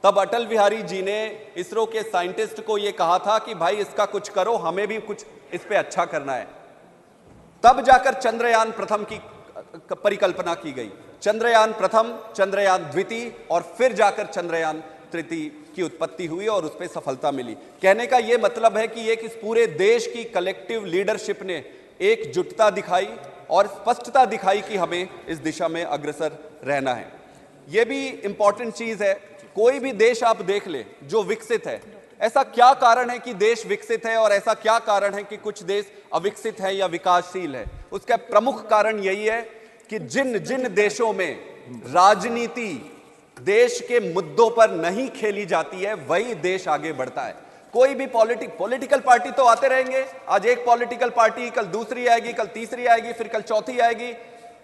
तब अटल बिहारी जी ने इसरो के साइंटिस्ट को यह कहा था कि भाई इसका कुछ करो, हमें भी कुछ इस पे अच्छा करना है। तब जाकर चंद्रयान प्रथम की परिकल्पना की गई। चंद्रयान प्रथम, चंद्रयान द्वितीय और फिर जाकर चंद्रयान तृतीय की उत्पत्ति हुई और उस पर सफलता मिली। कहने का यह मतलब है कि इस पूरे देश की कलेक्टिव लीडरशिप ने एकजुटता दिखाई और स्पष्टता दिखाई कि हमें इस दिशा में अग्रसर रहना है। यह भी इंपॉर्टेंट चीज है, कोई भी देश आप देख ले जो विकसित है, ऐसा क्या कारण है कि देश विकसित है और ऐसा क्या कारण है कि कुछ देश अविकसित है या विकासशील है? उसका प्रमुख कारण यही है कि जिन जिन देशों में राजनीति देश के मुद्दों पर नहीं खेली जाती है, वही देश आगे बढ़ता है। कोई भी पॉलिटिकल पार्टी तो आते रहेंगे, आज एक पॉलिटिकल पार्टी, कल दूसरी आएगी, कल तीसरी आएगी, फिर कल चौथी आएगी।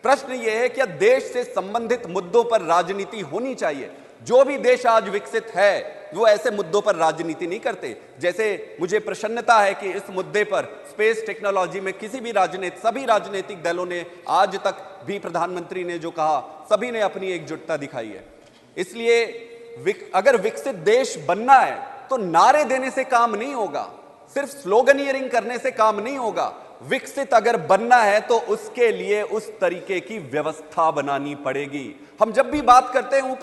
प्रश्न यह है कि देश से संबंधित मुद्दों पर राजनीति होनी चाहिए। जो भी देश आज विकसित है वो ऐसे मुद्दों पर राजनीति नहीं करते। जैसे मुझे प्रसन्नता है कि इस मुद्दे पर स्पेस टेक्नोलॉजी में सभी राजनीतिक दलों ने आज तक भी, प्रधानमंत्री ने जो कहा, सभी ने अपनी एकजुटता दिखाई है। इसलिए अगर विकसित देश बनना है तो नारे देने से काम नहीं होगा, सिर्फ स्लोगनियरिंग करने से काम नहीं होगा। विकसित अगर बनना है तो उसके लिए उस तरीके की व्यवस्था बनानी पड़ेगी। हम जब भी बात करते हैं